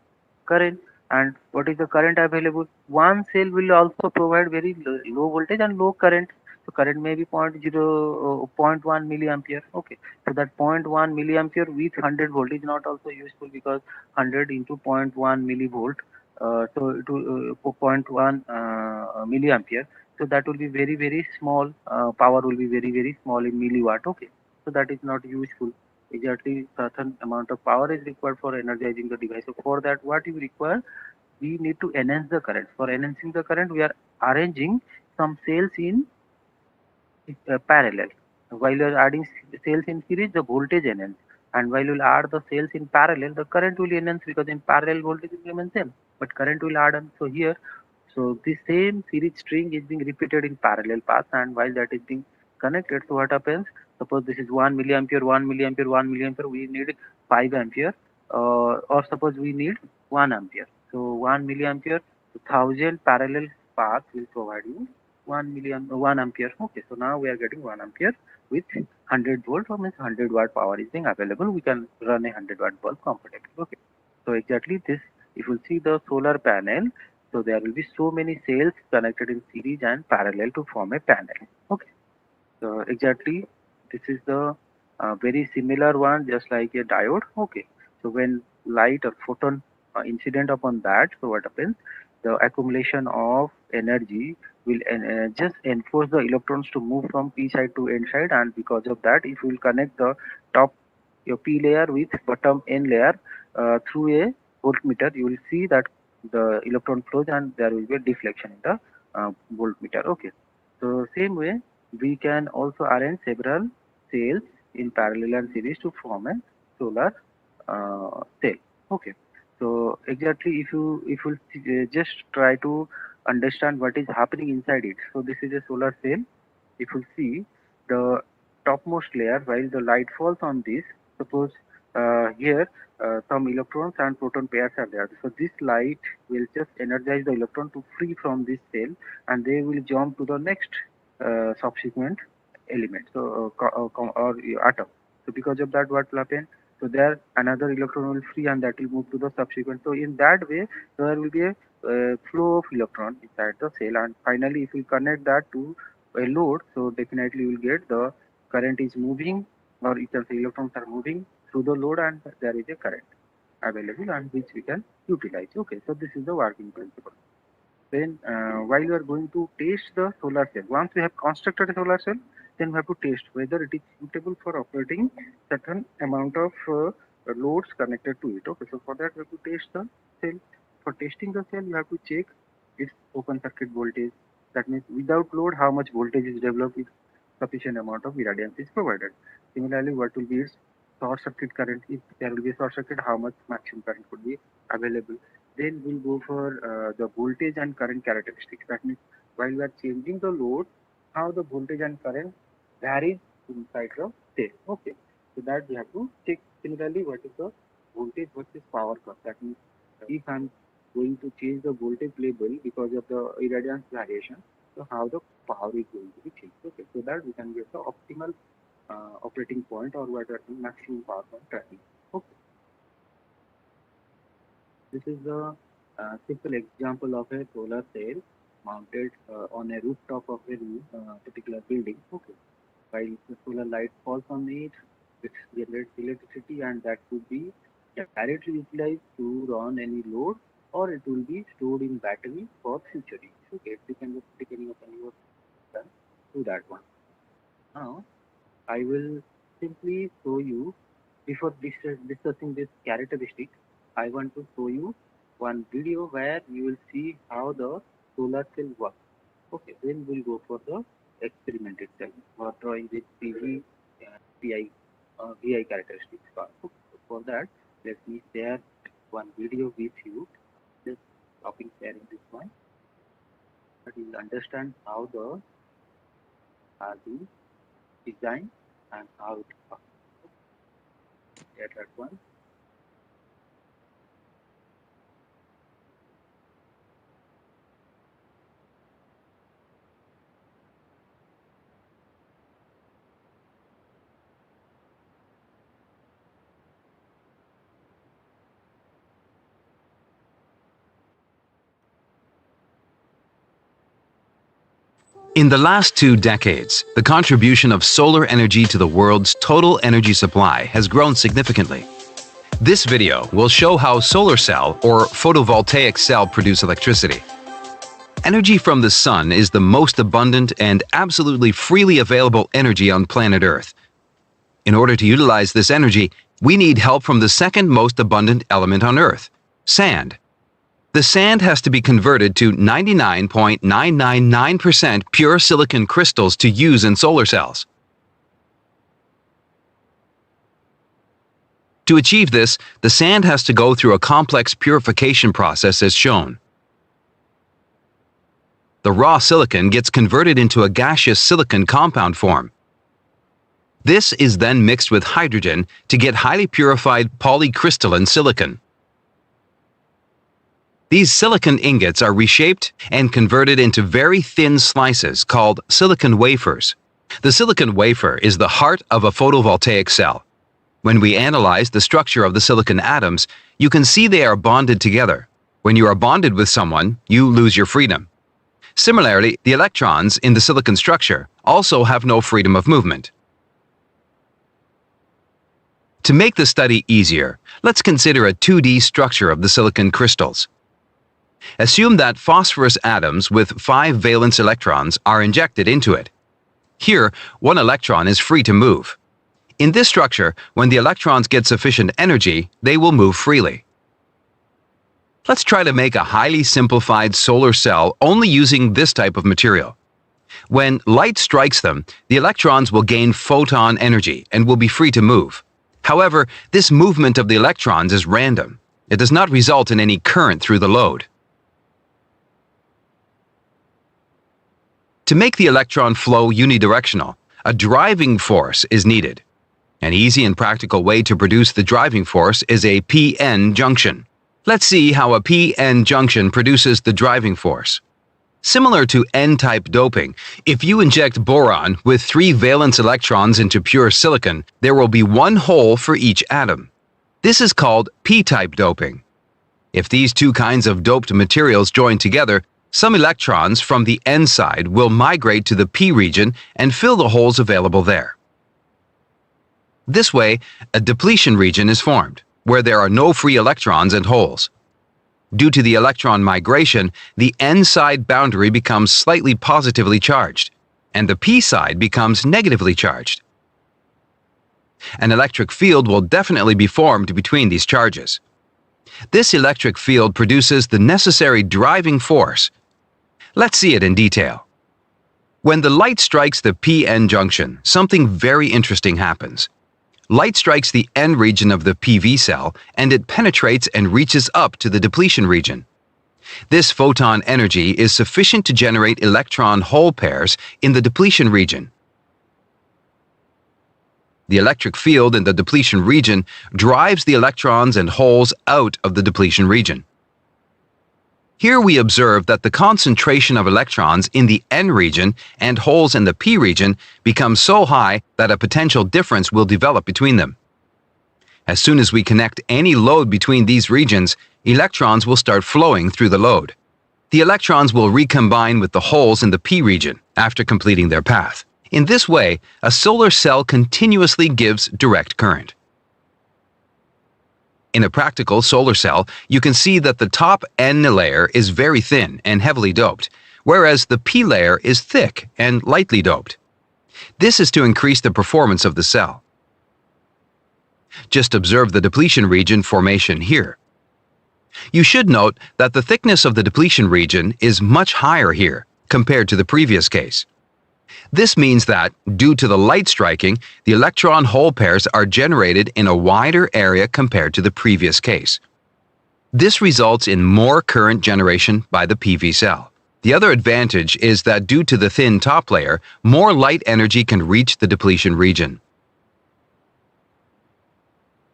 current. And what is the current available? One cell will also provide very low voltage and low current. So current may be zero point 0 0.1 milliampere. Okay, so that zero point 0.1 milliampere with 100 volt is not also useful, because 100 into zero point 0.1 millivolt, so it will zero point 0.1 milliampere. So that will be very small, power will be very small in milliwatt. Okay, so that is not useful. Exactly certain amount of power is required for energizing the device. So for that, what you require, we need to enhance the current. For enhancing the current, we are arranging some cells in parallel. While you are adding cells in series, the voltage enhance, and while you will add the cells in parallel, the current will enhance, because in parallel voltage will remain same, but current will add on. So here, so the same series string is being repeated in parallel path, and while that is being connected, so what happens? Suppose this is 1 milliampere, 1 milliampere, 1 milliampere. We need 5 ampere, or suppose we need 1 ampere. So 1 milliampere, 1000 parallel path will provide you 1 ampere. Okay, so now we are getting 1 ampere with 100 volt, or means 100 watt power is being available. We can run a 100-watt bulb comfortably. Okay, so exactly this, if you see the solar panel, so there will be so many cells connected in series and parallel to form a panel. Okay, so exactly this is the very similar one, just like a diode. Okay, so when light or photon incident upon that, so what happens? The accumulation of energy will just enforce the electrons to move from p side to n side, and because of that, if you will connect the top your p layer with bottom n layer through a voltmeter, you will see that the electron flows and there will be a deflection in the voltmeter. Okay, so same way we can also arrange several cells in parallel and series to form a solar cell. Okay, so exactly if you just try to understand what is happening inside it. So this is a solar cell. If you see the topmost layer, while the light falls on this, suppose here some electrons and proton pairs are there. So this light will just energize the electron to free from this cell, and they will jump to the next subsequent element, so or atom. So because of that, what will happen? So there another electron will free, and that will move to the subsequent. So in that way, there will be a flow of electron inside the cell, and finally, if we connect that to a load, so definitely you will get the current is moving, or you can say electrons are moving through the load, and there is a current available, and which we can utilize. Okay, so this is the working principle. Then while you are going to test the solar cell, once we have constructed a solar cell, then we have to test whether it is suitable for operating certain amount of loads connected to it. Okay, so for that we have to test the cell. For testing the cell, you have to check its open circuit voltage. That means without load, how much voltage is developed if sufficient amount of irradiance is provided. Similarly, what will be its short circuit current? If there will be a short circuit, how much maximum current could be available? Then we'll go for the voltage and current characteristics. That means while we are changing the load, how the voltage and current varies inside the cell. Okay. So that we have to check. Similarly, what is the voltage versus power curve? That means if I'm going to change the voltage level because of the irradiance variation, so how the power is going to be changed. Okay. So that we can get the optimal operating point or what are the maximum power point tracking. Okay. This is a simple example of a solar cell mounted on a rooftop of a particular building. Okay. While the solar light falls on it, it generates electricity and that could be directly utilized to run any load or it will be stored in battery for future use. Okay. It depends depending upon your plan to that one. Now, I will simply show you before discussing this characteristic, I want to show you one video where you will see how the solar cell works. Okay, then we'll go for the experiment itself for drawing this PI, VI characteristics. So for that, let me share one video with you. Just stopping sharing this one, but you will understand how the design and how it works. Share that one. In the last 2 decades, the contribution of solar energy to the world's total energy supply has grown significantly. This video will show how solar cell or photovoltaic cell produce electricity. Energy from the sun is the most abundant and absolutely freely available energy on planet Earth. In order to utilize this energy, we need help from the second most abundant element on Earth, sand. The sand has to be converted to 99.999% pure silicon crystals to use in solar cells. To achieve this, the sand has to go through a complex purification process as shown. The raw silicon gets converted into a gaseous silicon compound form. This is then mixed with hydrogen to get highly purified polycrystalline silicon. These silicon ingots are reshaped and converted into very thin slices called silicon wafers. The silicon wafer is the heart of a photovoltaic cell. When we analyze the structure of the silicon atoms, you can see they are bonded together. When you are bonded with someone, you lose your freedom. Similarly, the electrons in the silicon structure also have no freedom of movement. To make the study easier, let's consider a 2D structure of the silicon crystals. Assume that phosphorus atoms with 5 valence electrons are injected into it. Here, one electron is free to move. In this structure, when the electrons get sufficient energy, they will move freely. Let's try to make a highly simplified solar cell only using this type of material. When light strikes them, the electrons will gain photon energy and will be free to move. However, this movement of the electrons is random. It does not result in any current through the load. To make the electron flow unidirectional, a driving force is needed. An easy and practical way to produce the driving force is a p-n junction. Let's see how a p-n junction produces the driving force. Similar to n-type doping, if you inject boron with 3 valence electrons into pure silicon, there will be 1 hole for each atom. This is called p-type doping. If these 2 kinds of doped materials join together, some electrons from the N side will migrate to the P region and fill the holes available there. This way, a depletion region is formed, where there are no free electrons and holes. Due to the electron migration, the N side boundary becomes slightly positively charged, and the P side becomes negatively charged. An electric field will definitely be formed between these charges. This electric field produces the necessary driving force. Let's see it in detail. When the light strikes the p-n junction, something very interesting happens. Light strikes the N region of the PV cell and it penetrates and reaches up to the depletion region. This photon energy is sufficient to generate electron-hole pairs in the depletion region. The electric field in the depletion region drives the electrons and holes out of the depletion region. Here we observe that the concentration of electrons in the N region and holes in the P region becomes so high that a potential difference will develop between them. As soon as we connect any load between these regions, electrons will start flowing through the load. The electrons will recombine with the holes in the P region after completing their path. In this way, a solar cell continuously gives direct current. In a practical solar cell, you can see that the top N layer is very thin and heavily doped, whereas the P layer is thick and lightly doped. This is to increase the performance of the cell. Just observe the depletion region formation here. You should note that the thickness of the depletion region is much higher here compared to the previous case. This means that, due to the light striking, the electron-hole pairs are generated in a wider area compared to the previous case. This results in more current generation by the PV cell. The other advantage is that due to the thin top layer, more light energy can reach the depletion region.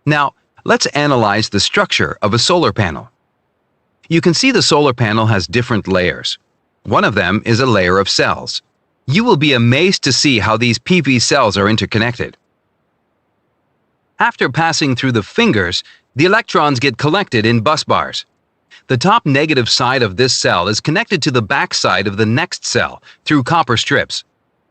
Now, let's analyze the structure of a solar panel. You can see the solar panel has different layers. One of them is a layer of cells. You will be amazed to see how these PV cells are interconnected. After passing through the fingers, the electrons get collected in bus bars. The top negative side of this cell is connected to the back side of the next cell through copper strips.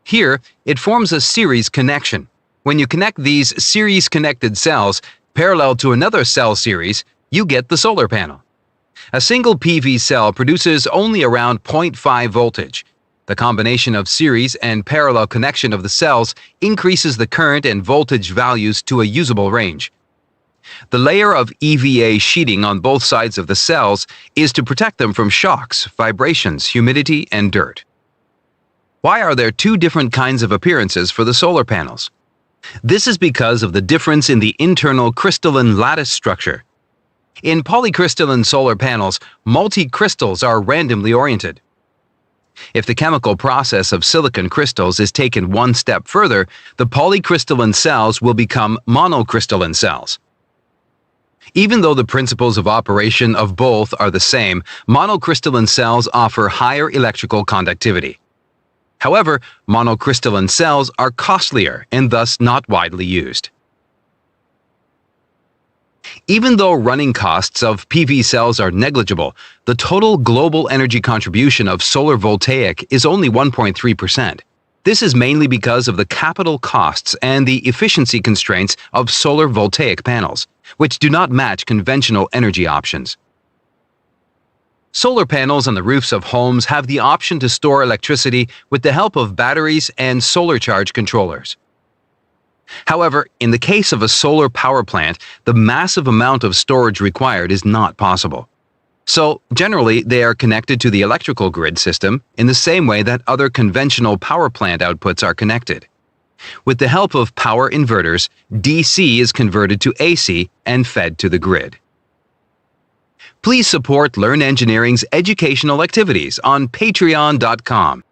Here, it forms a series connection. When you connect these series-connected cells parallel to another cell series, you get the solar panel. A single PV cell produces only around 0.5 voltage. The combination of series and parallel connection of the cells increases the current and voltage values to a usable range. The layer of EVA sheeting on both sides of the cells is to protect them from shocks, vibrations, humidity, and dirt. Why are there two different kinds of appearances for the solar panels? This is because of the difference in the internal crystalline lattice structure. In polycrystalline solar panels, multi-crystals are randomly oriented. If the chemical process of silicon crystals is taken one step further, the polycrystalline cells will become monocrystalline cells. Even though the principles of operation of both are the same, monocrystalline cells offer higher electrical conductivity. However, monocrystalline cells are costlier and thus not widely used. Even though running costs of PV cells are negligible, the total global energy contribution of solar voltaic is only 1.3%. This is mainly because of the capital costs and the efficiency constraints of solar voltaic panels, which do not match conventional energy options. Solar panels on the roofs of homes have the option to store electricity with the help of batteries and solar charge controllers. However, in the case of a solar power plant, the massive amount of storage required is not possible. So, generally, they are connected to the electrical grid system in the same way that other conventional power plant outputs are connected. With the help of power inverters, DC is converted to AC and fed to the grid. Please support Learn Engineering's educational activities on patreon.com.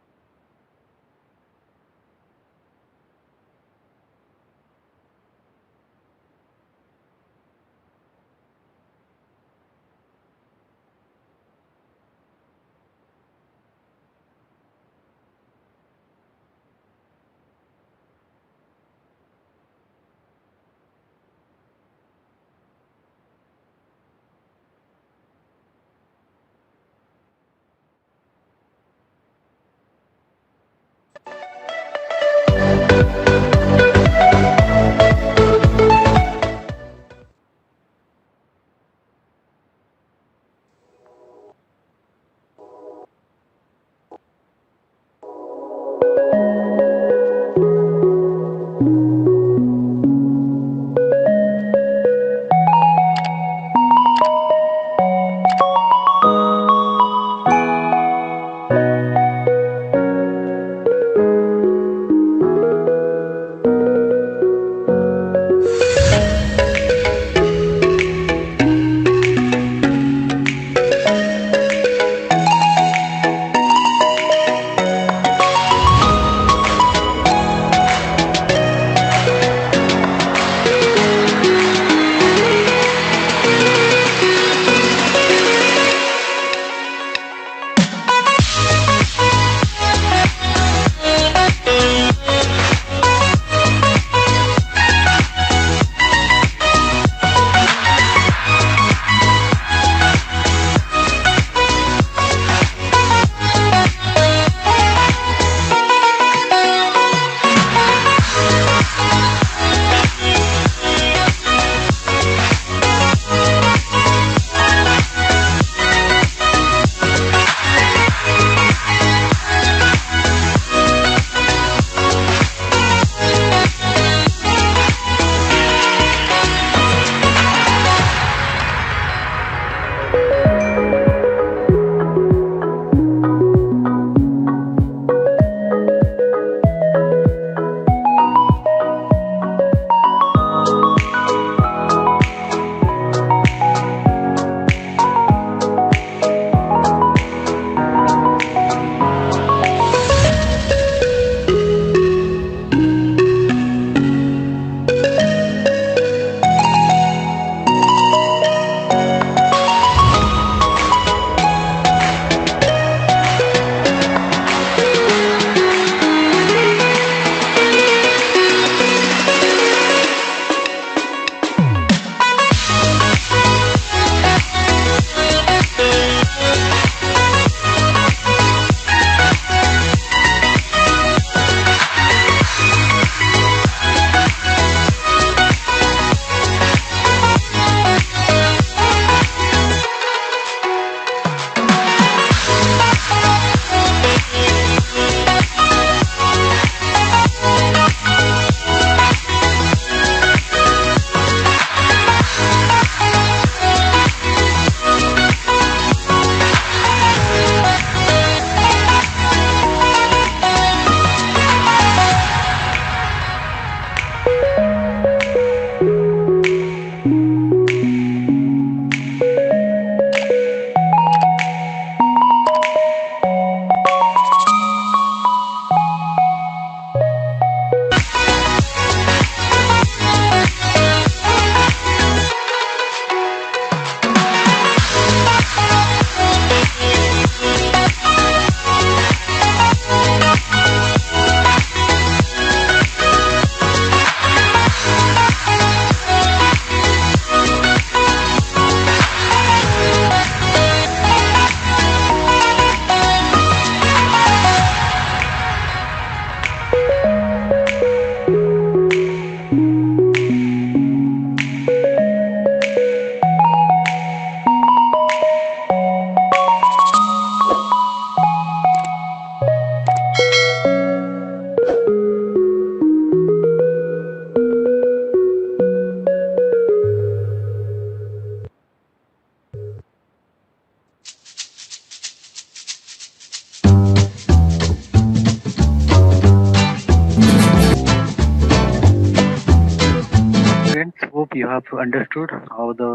you have understood how the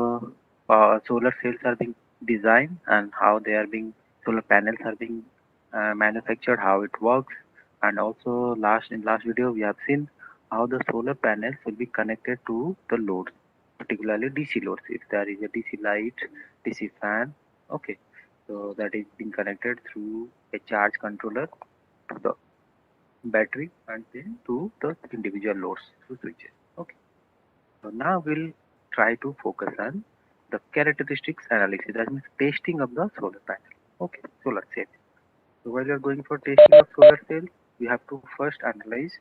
solar cells are being designed and how they are being solar panels are being manufactured, how it works, and also last video we have seen how the solar panels will be connected to the loads, particularly DC loads. If there is a DC light, DC fan, okay, so that is being connected through a charge controller to the battery and then to the individual loads through switches. Okay. So now we'll try to focus on the characteristics analysis, that means testing of the solar panel. Okay, solar cell. So while you are going for testing of solar cell, we have to first analyze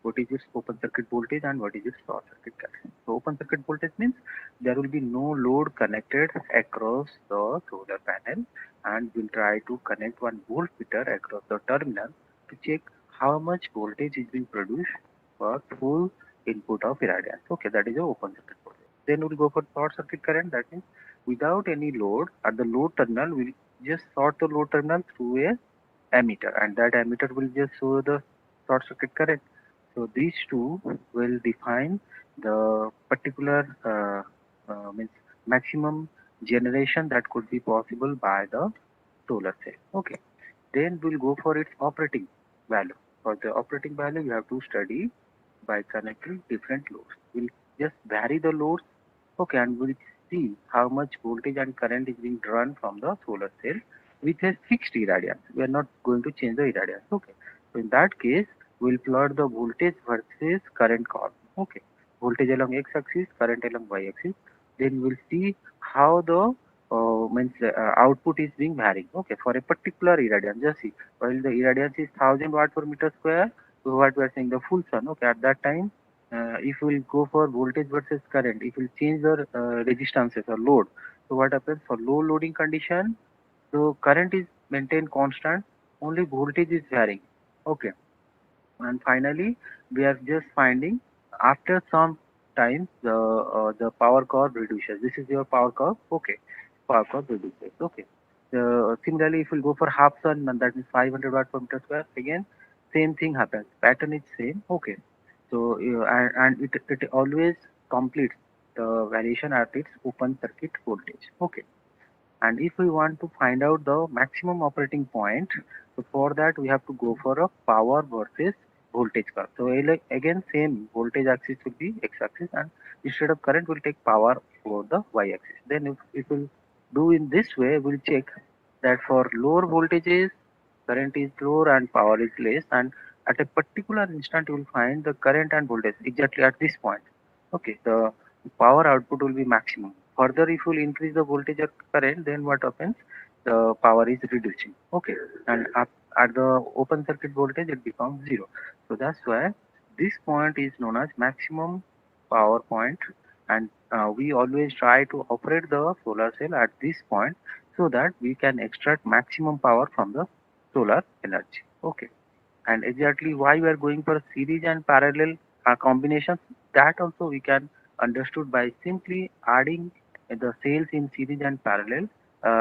what is its open circuit voltage and what is its short circuit current. So open circuit voltage means there will be no load connected across the solar panel, and we'll try to connect one voltmeter across the terminal to check how much voltage is being produced for full input of irradiance. Okay, that is the open circuit voltage. Then we'll go for short circuit current. That means without any load at the load terminal, we'll just short the load terminal through a ammeter, and that ammeter will just show the short circuit current. So these two will define the particular means maximum generation that could be possible by the solar cell. Okay, then we'll go for its operating value. For the operating value, you have to study by connecting different loads. We'll just vary the loads, okay, and we'll see how much voltage and current is being drawn from the solar cell with a fixed irradiance. We are not going to change the irradiance. Okay. So in that case, we'll plot the voltage versus current curve. Okay. Voltage along x-axis, current along y-axis. Then we'll see how the output is being varied. Okay. For a particular irradiance, just see. While the irradiance is 1000 watt per meter square, so what we are saying the full sun. Okay. At that time, if we'll go for voltage versus current, if we'll change the resistances or load, so what happens for low loading condition? So current is maintained constant, only voltage is varying. Okay. And finally, we are just finding after some time the power curve reduces. This is your power curve. Okay. Power curve reduces. Okay. Similarly, if we go for half sun, that means 500 watt per meter square, again same thing happens. Pattern is same. Okay. So it always completes the variation at its open circuit voltage. Okay. And if we want to find out the maximum operating point, so for that we have to go for a power versus voltage curve. So again same voltage axis will be x-axis, and instead of current we'll take power for the y-axis. Then if we'll do in this way, we'll check that for lower voltages current is lower and power is less, and at a particular instant you will find the current and voltage exactly at this point. Okay, the power output will be maximum. Further, if you will increase the voltage or current, then what happens? The power is reducing. Okay, and up at the open circuit voltage it becomes zero. So that's why this point is known as maximum power point, and we always try to operate the solar cell at this point so that we can extract maximum power from the solar energy. Okay, and exactly why we are going for series and parallel combinations, that also we can understood by simply adding the cells in series and parallel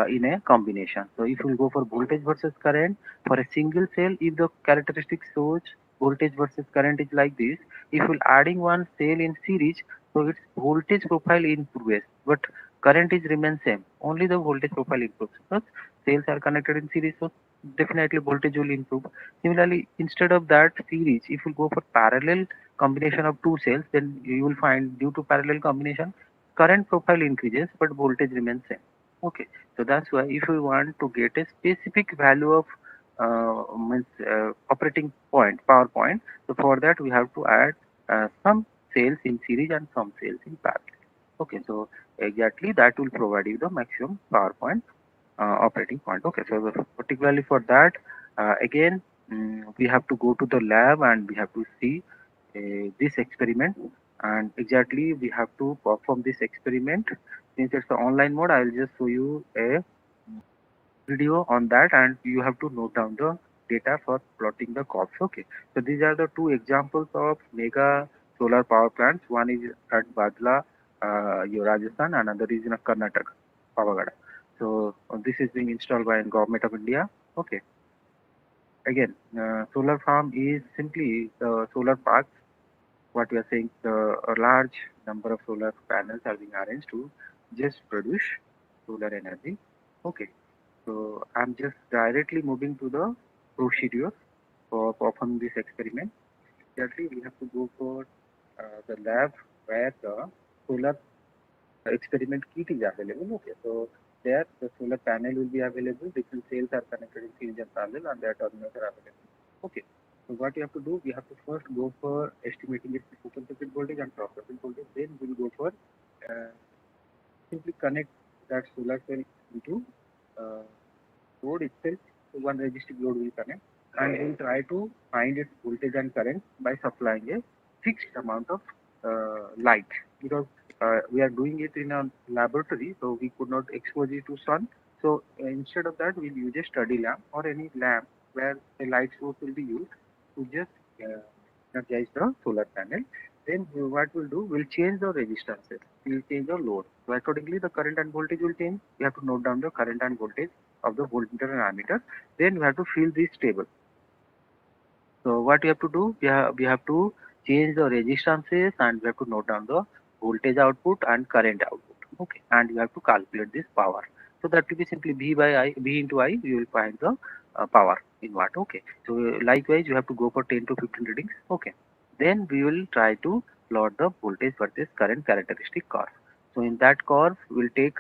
in a combination. So if we go for voltage versus current for a single cell, if the characteristics shows voltage versus current is like this, if we're adding one cell in series, so its voltage profile improves, but current is remains same, only the voltage profile improves because cells are connected in series, so definitely voltage will improve. Similarly, instead of that series, if you go for parallel combination of two cells, then you will find due to parallel combination, current profile increases but voltage remains same. Okay, so that's why if we want to get a specific value of operating point, power point, so for that we have to add some cells in series and some cells in parallel. Okay, so exactly that will provide you the maximum power point operating point. Okay, so particularly for that, again, we have to go to the lab and we have to see this experiment, and exactly we have to perform this experiment. Since it's an online mode, I will just show you a video on that, and you have to note down the data for plotting the curves. Okay, so these are the two examples of mega solar power plants. One is at Badla, Rajasthan, and another is in Karnataka, Pavagada. So this is being installed by the government of India. Okay, again, solar farm is simply the solar park. What we are saying, the large number of solar panels are being arranged to just produce solar energy. Okay, so I'm just directly moving to the procedure for performing this experiment. Exactly, we have to go for the lab where the solar experiment kit is available. Okay, so there the solar panel will be available. Different cells are connected in series and parallel, and their terminals are available. Okay, so what you have to do, we have to first go for estimating its open circuit voltage and short circuit voltage. Then we'll go for simply connect that solar cell into uh, load itself. So one resistive load will connect, and we'll try to find its voltage and current by supplying a fixed amount of light, because we are doing it in a laboratory, so we could not expose it to sun. So instead of that, we'll use a study lamp or any lamp where a light source will be used to just energize the solar panel. Then what we'll do, we'll change the resistances, we'll change the load. So accordingly, the current and voltage will change. We have to note down the current and voltage of the voltmeter and ammeter. Then we have to fill this table. So what we have to do, we have to change the resistances, and we have to note down the voltage output and current output. Okay, and you have to calculate this power. So that will be simply V by I, V into I. You will find the power in watt. Okay. So likewise, you have to go for 10 to 15 readings. Okay. Then we will try to plot the voltage versus current characteristic curve. So in that curve, we'll take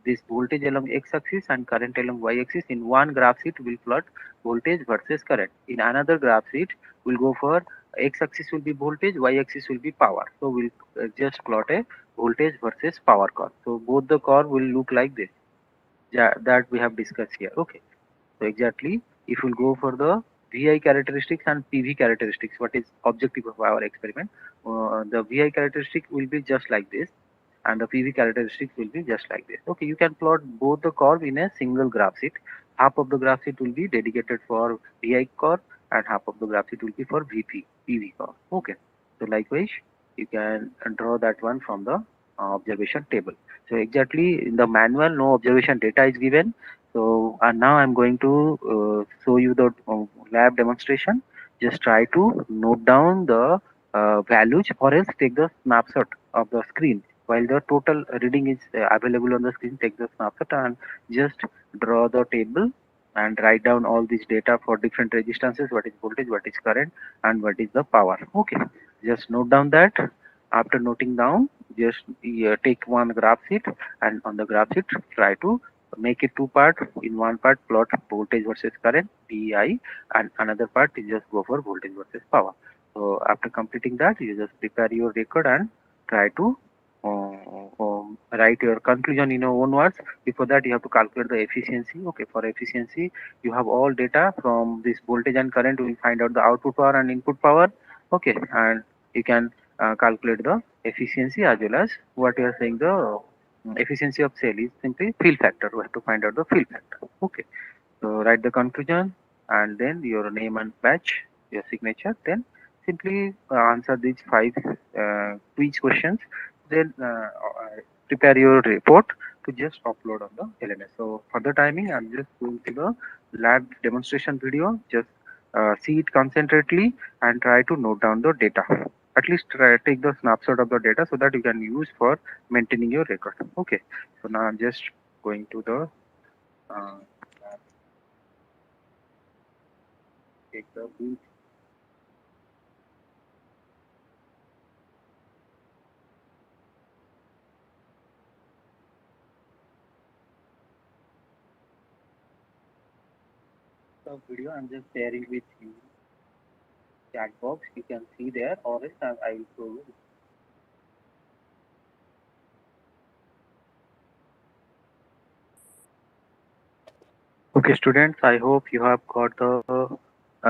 this voltage along x-axis and current along y-axis. In one graph sheet, we'll plot voltage versus current. In another graph sheet, we'll go for x-axis will be voltage, y-axis will be power. So we'll just plot a voltage versus power curve. So both the curve will look like this. Yeah, that we have discussed here. Okay. So exactly, if we'll go for the VI characteristics and PV characteristics, what is objective of our experiment? The VI characteristic will be just like this, and the PV characteristics will be just like this. Okay, you can plot both the curve in a single graph sheet. Half of the graph sheet will be dedicated for VI curve, and half of the graph sheet will be for PV curve. Okay, so likewise, you can draw that one from the observation table. So exactly in the manual, no observation data is given. So and now I'm going to show you the lab demonstration. Just try to note down the values, or else take the snapshot of the screen. While the total reading is available on the screen, take the snapshot and just draw the table and write down all this data for different resistances, what is voltage, what is current, and what is the power. Okay, just note down that. After noting down, just take one graph sheet, and on the graph sheet try to make it two part. In one part plot voltage versus current VI, and another part is just go for voltage versus power. So after completing that, you just prepare your record and try to write your conclusion in your own words. Before that, you have to calculate the efficiency. Okay, for efficiency, you have all data from this voltage and current. We will find out the output power and input power. Okay, and you can calculate the efficiency as well as what you are saying the efficiency of cell is simply fill factor. We have to find out the fill factor. Okay, so write the conclusion and then your name and batch, your signature. Then simply answer these five quiz questions. Then prepare your report to just upload on the LMS. So for the timing, I'm just going to the lab demonstration video. Just see it concentrately and try to note down the data. At least take the snapshot of the data so that you can use for maintaining your record. Okay. So now I'm just going to the take the boot. The video I'm just sharing with you chat box. You can see there, or else I will show you. Okay, students, I hope you have got the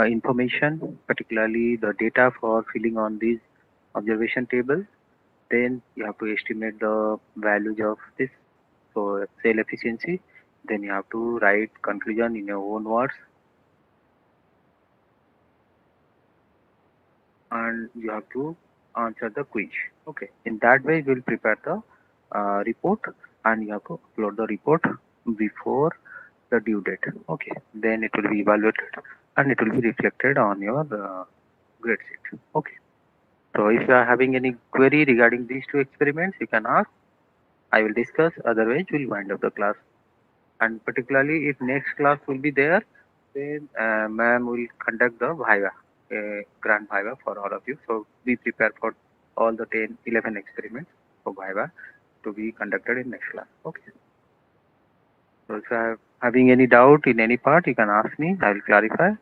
information, particularly the data for filling on these observation tables. Then you have to estimate the values of this, so cell efficiency. Then you have to write conclusion in your own words, and you have to answer the quiz. Okay, in that way, you will prepare the report, and you have to upload the report before the due date. Okay, then it will be evaluated and it will be reflected on your grade sheet. Okay. So if you are having any query regarding these two experiments, you can ask. I will discuss. Otherwise, we'll wind up the class. And particularly, if next class will be there, then ma'am will conduct the viva, grand viva for all of you. So be prepared for all the 10, 11 experiments for viva to be conducted in next class. Okay. So if you are having any doubt in any part, you can ask me. I will clarify.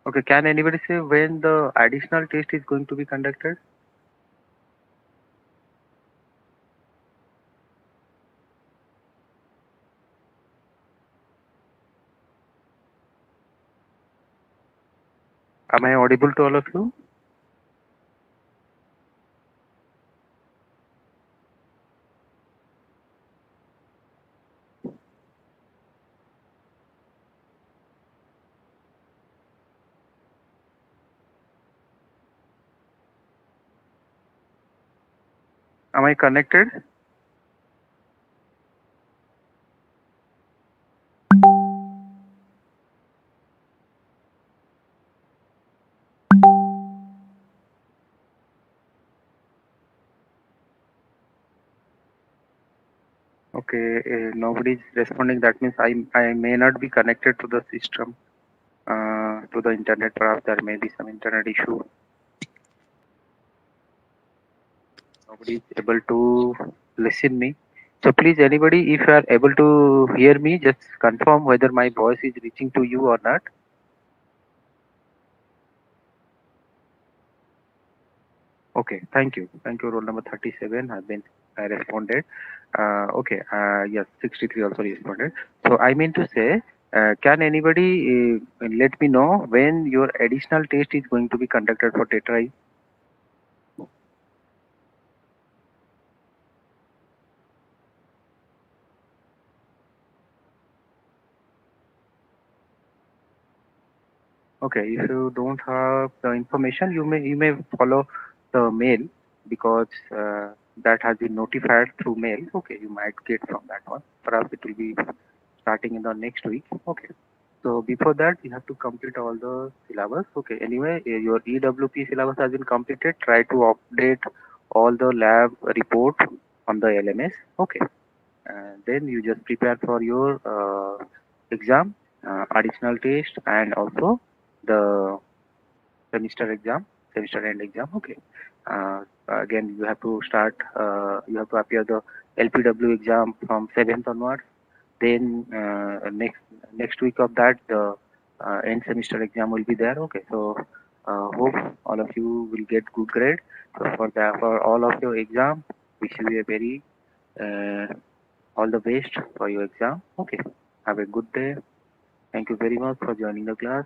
Okay. Can anybody say when the additional test is going to be conducted? Am I audible to all of you? Am I connected? Okay, nobody is responding. That means I may not be connected to the system, to the internet. Perhaps there may be some internet issue. Nobody is able to listen me. So please, anybody, if you are able to hear me, just confirm whether my voice is reaching to you or not. Okay, thank you. Thank you. Roll number 37 has been responded. Okay, yes, 63 also responded. So I mean to say, can anybody let me know when your additional test is going to be conducted for tetra? Okay, if you don't have the information, you may follow the mail because that has been notified through mail. Okay, you might get from that one. Perhaps it will be starting in the next week. Okay. So before that, you have to complete all the syllabus. Okay. Anyway, your EWP syllabus has been completed. Try to update all the lab report on the LMS. Okay. And then you just prepare for your exam, additional test, and also the semester exam, semester end exam. Okay. Again, you have to start. You have to appear the LPW exam from 7th onwards. Then next week of that, the end semester exam will be there. Okay. So hope all of you will get good grade. So for all of your exam, wish you a very uh, all the best for your exam. Okay. Have a good day. Thank you very much for joining the class.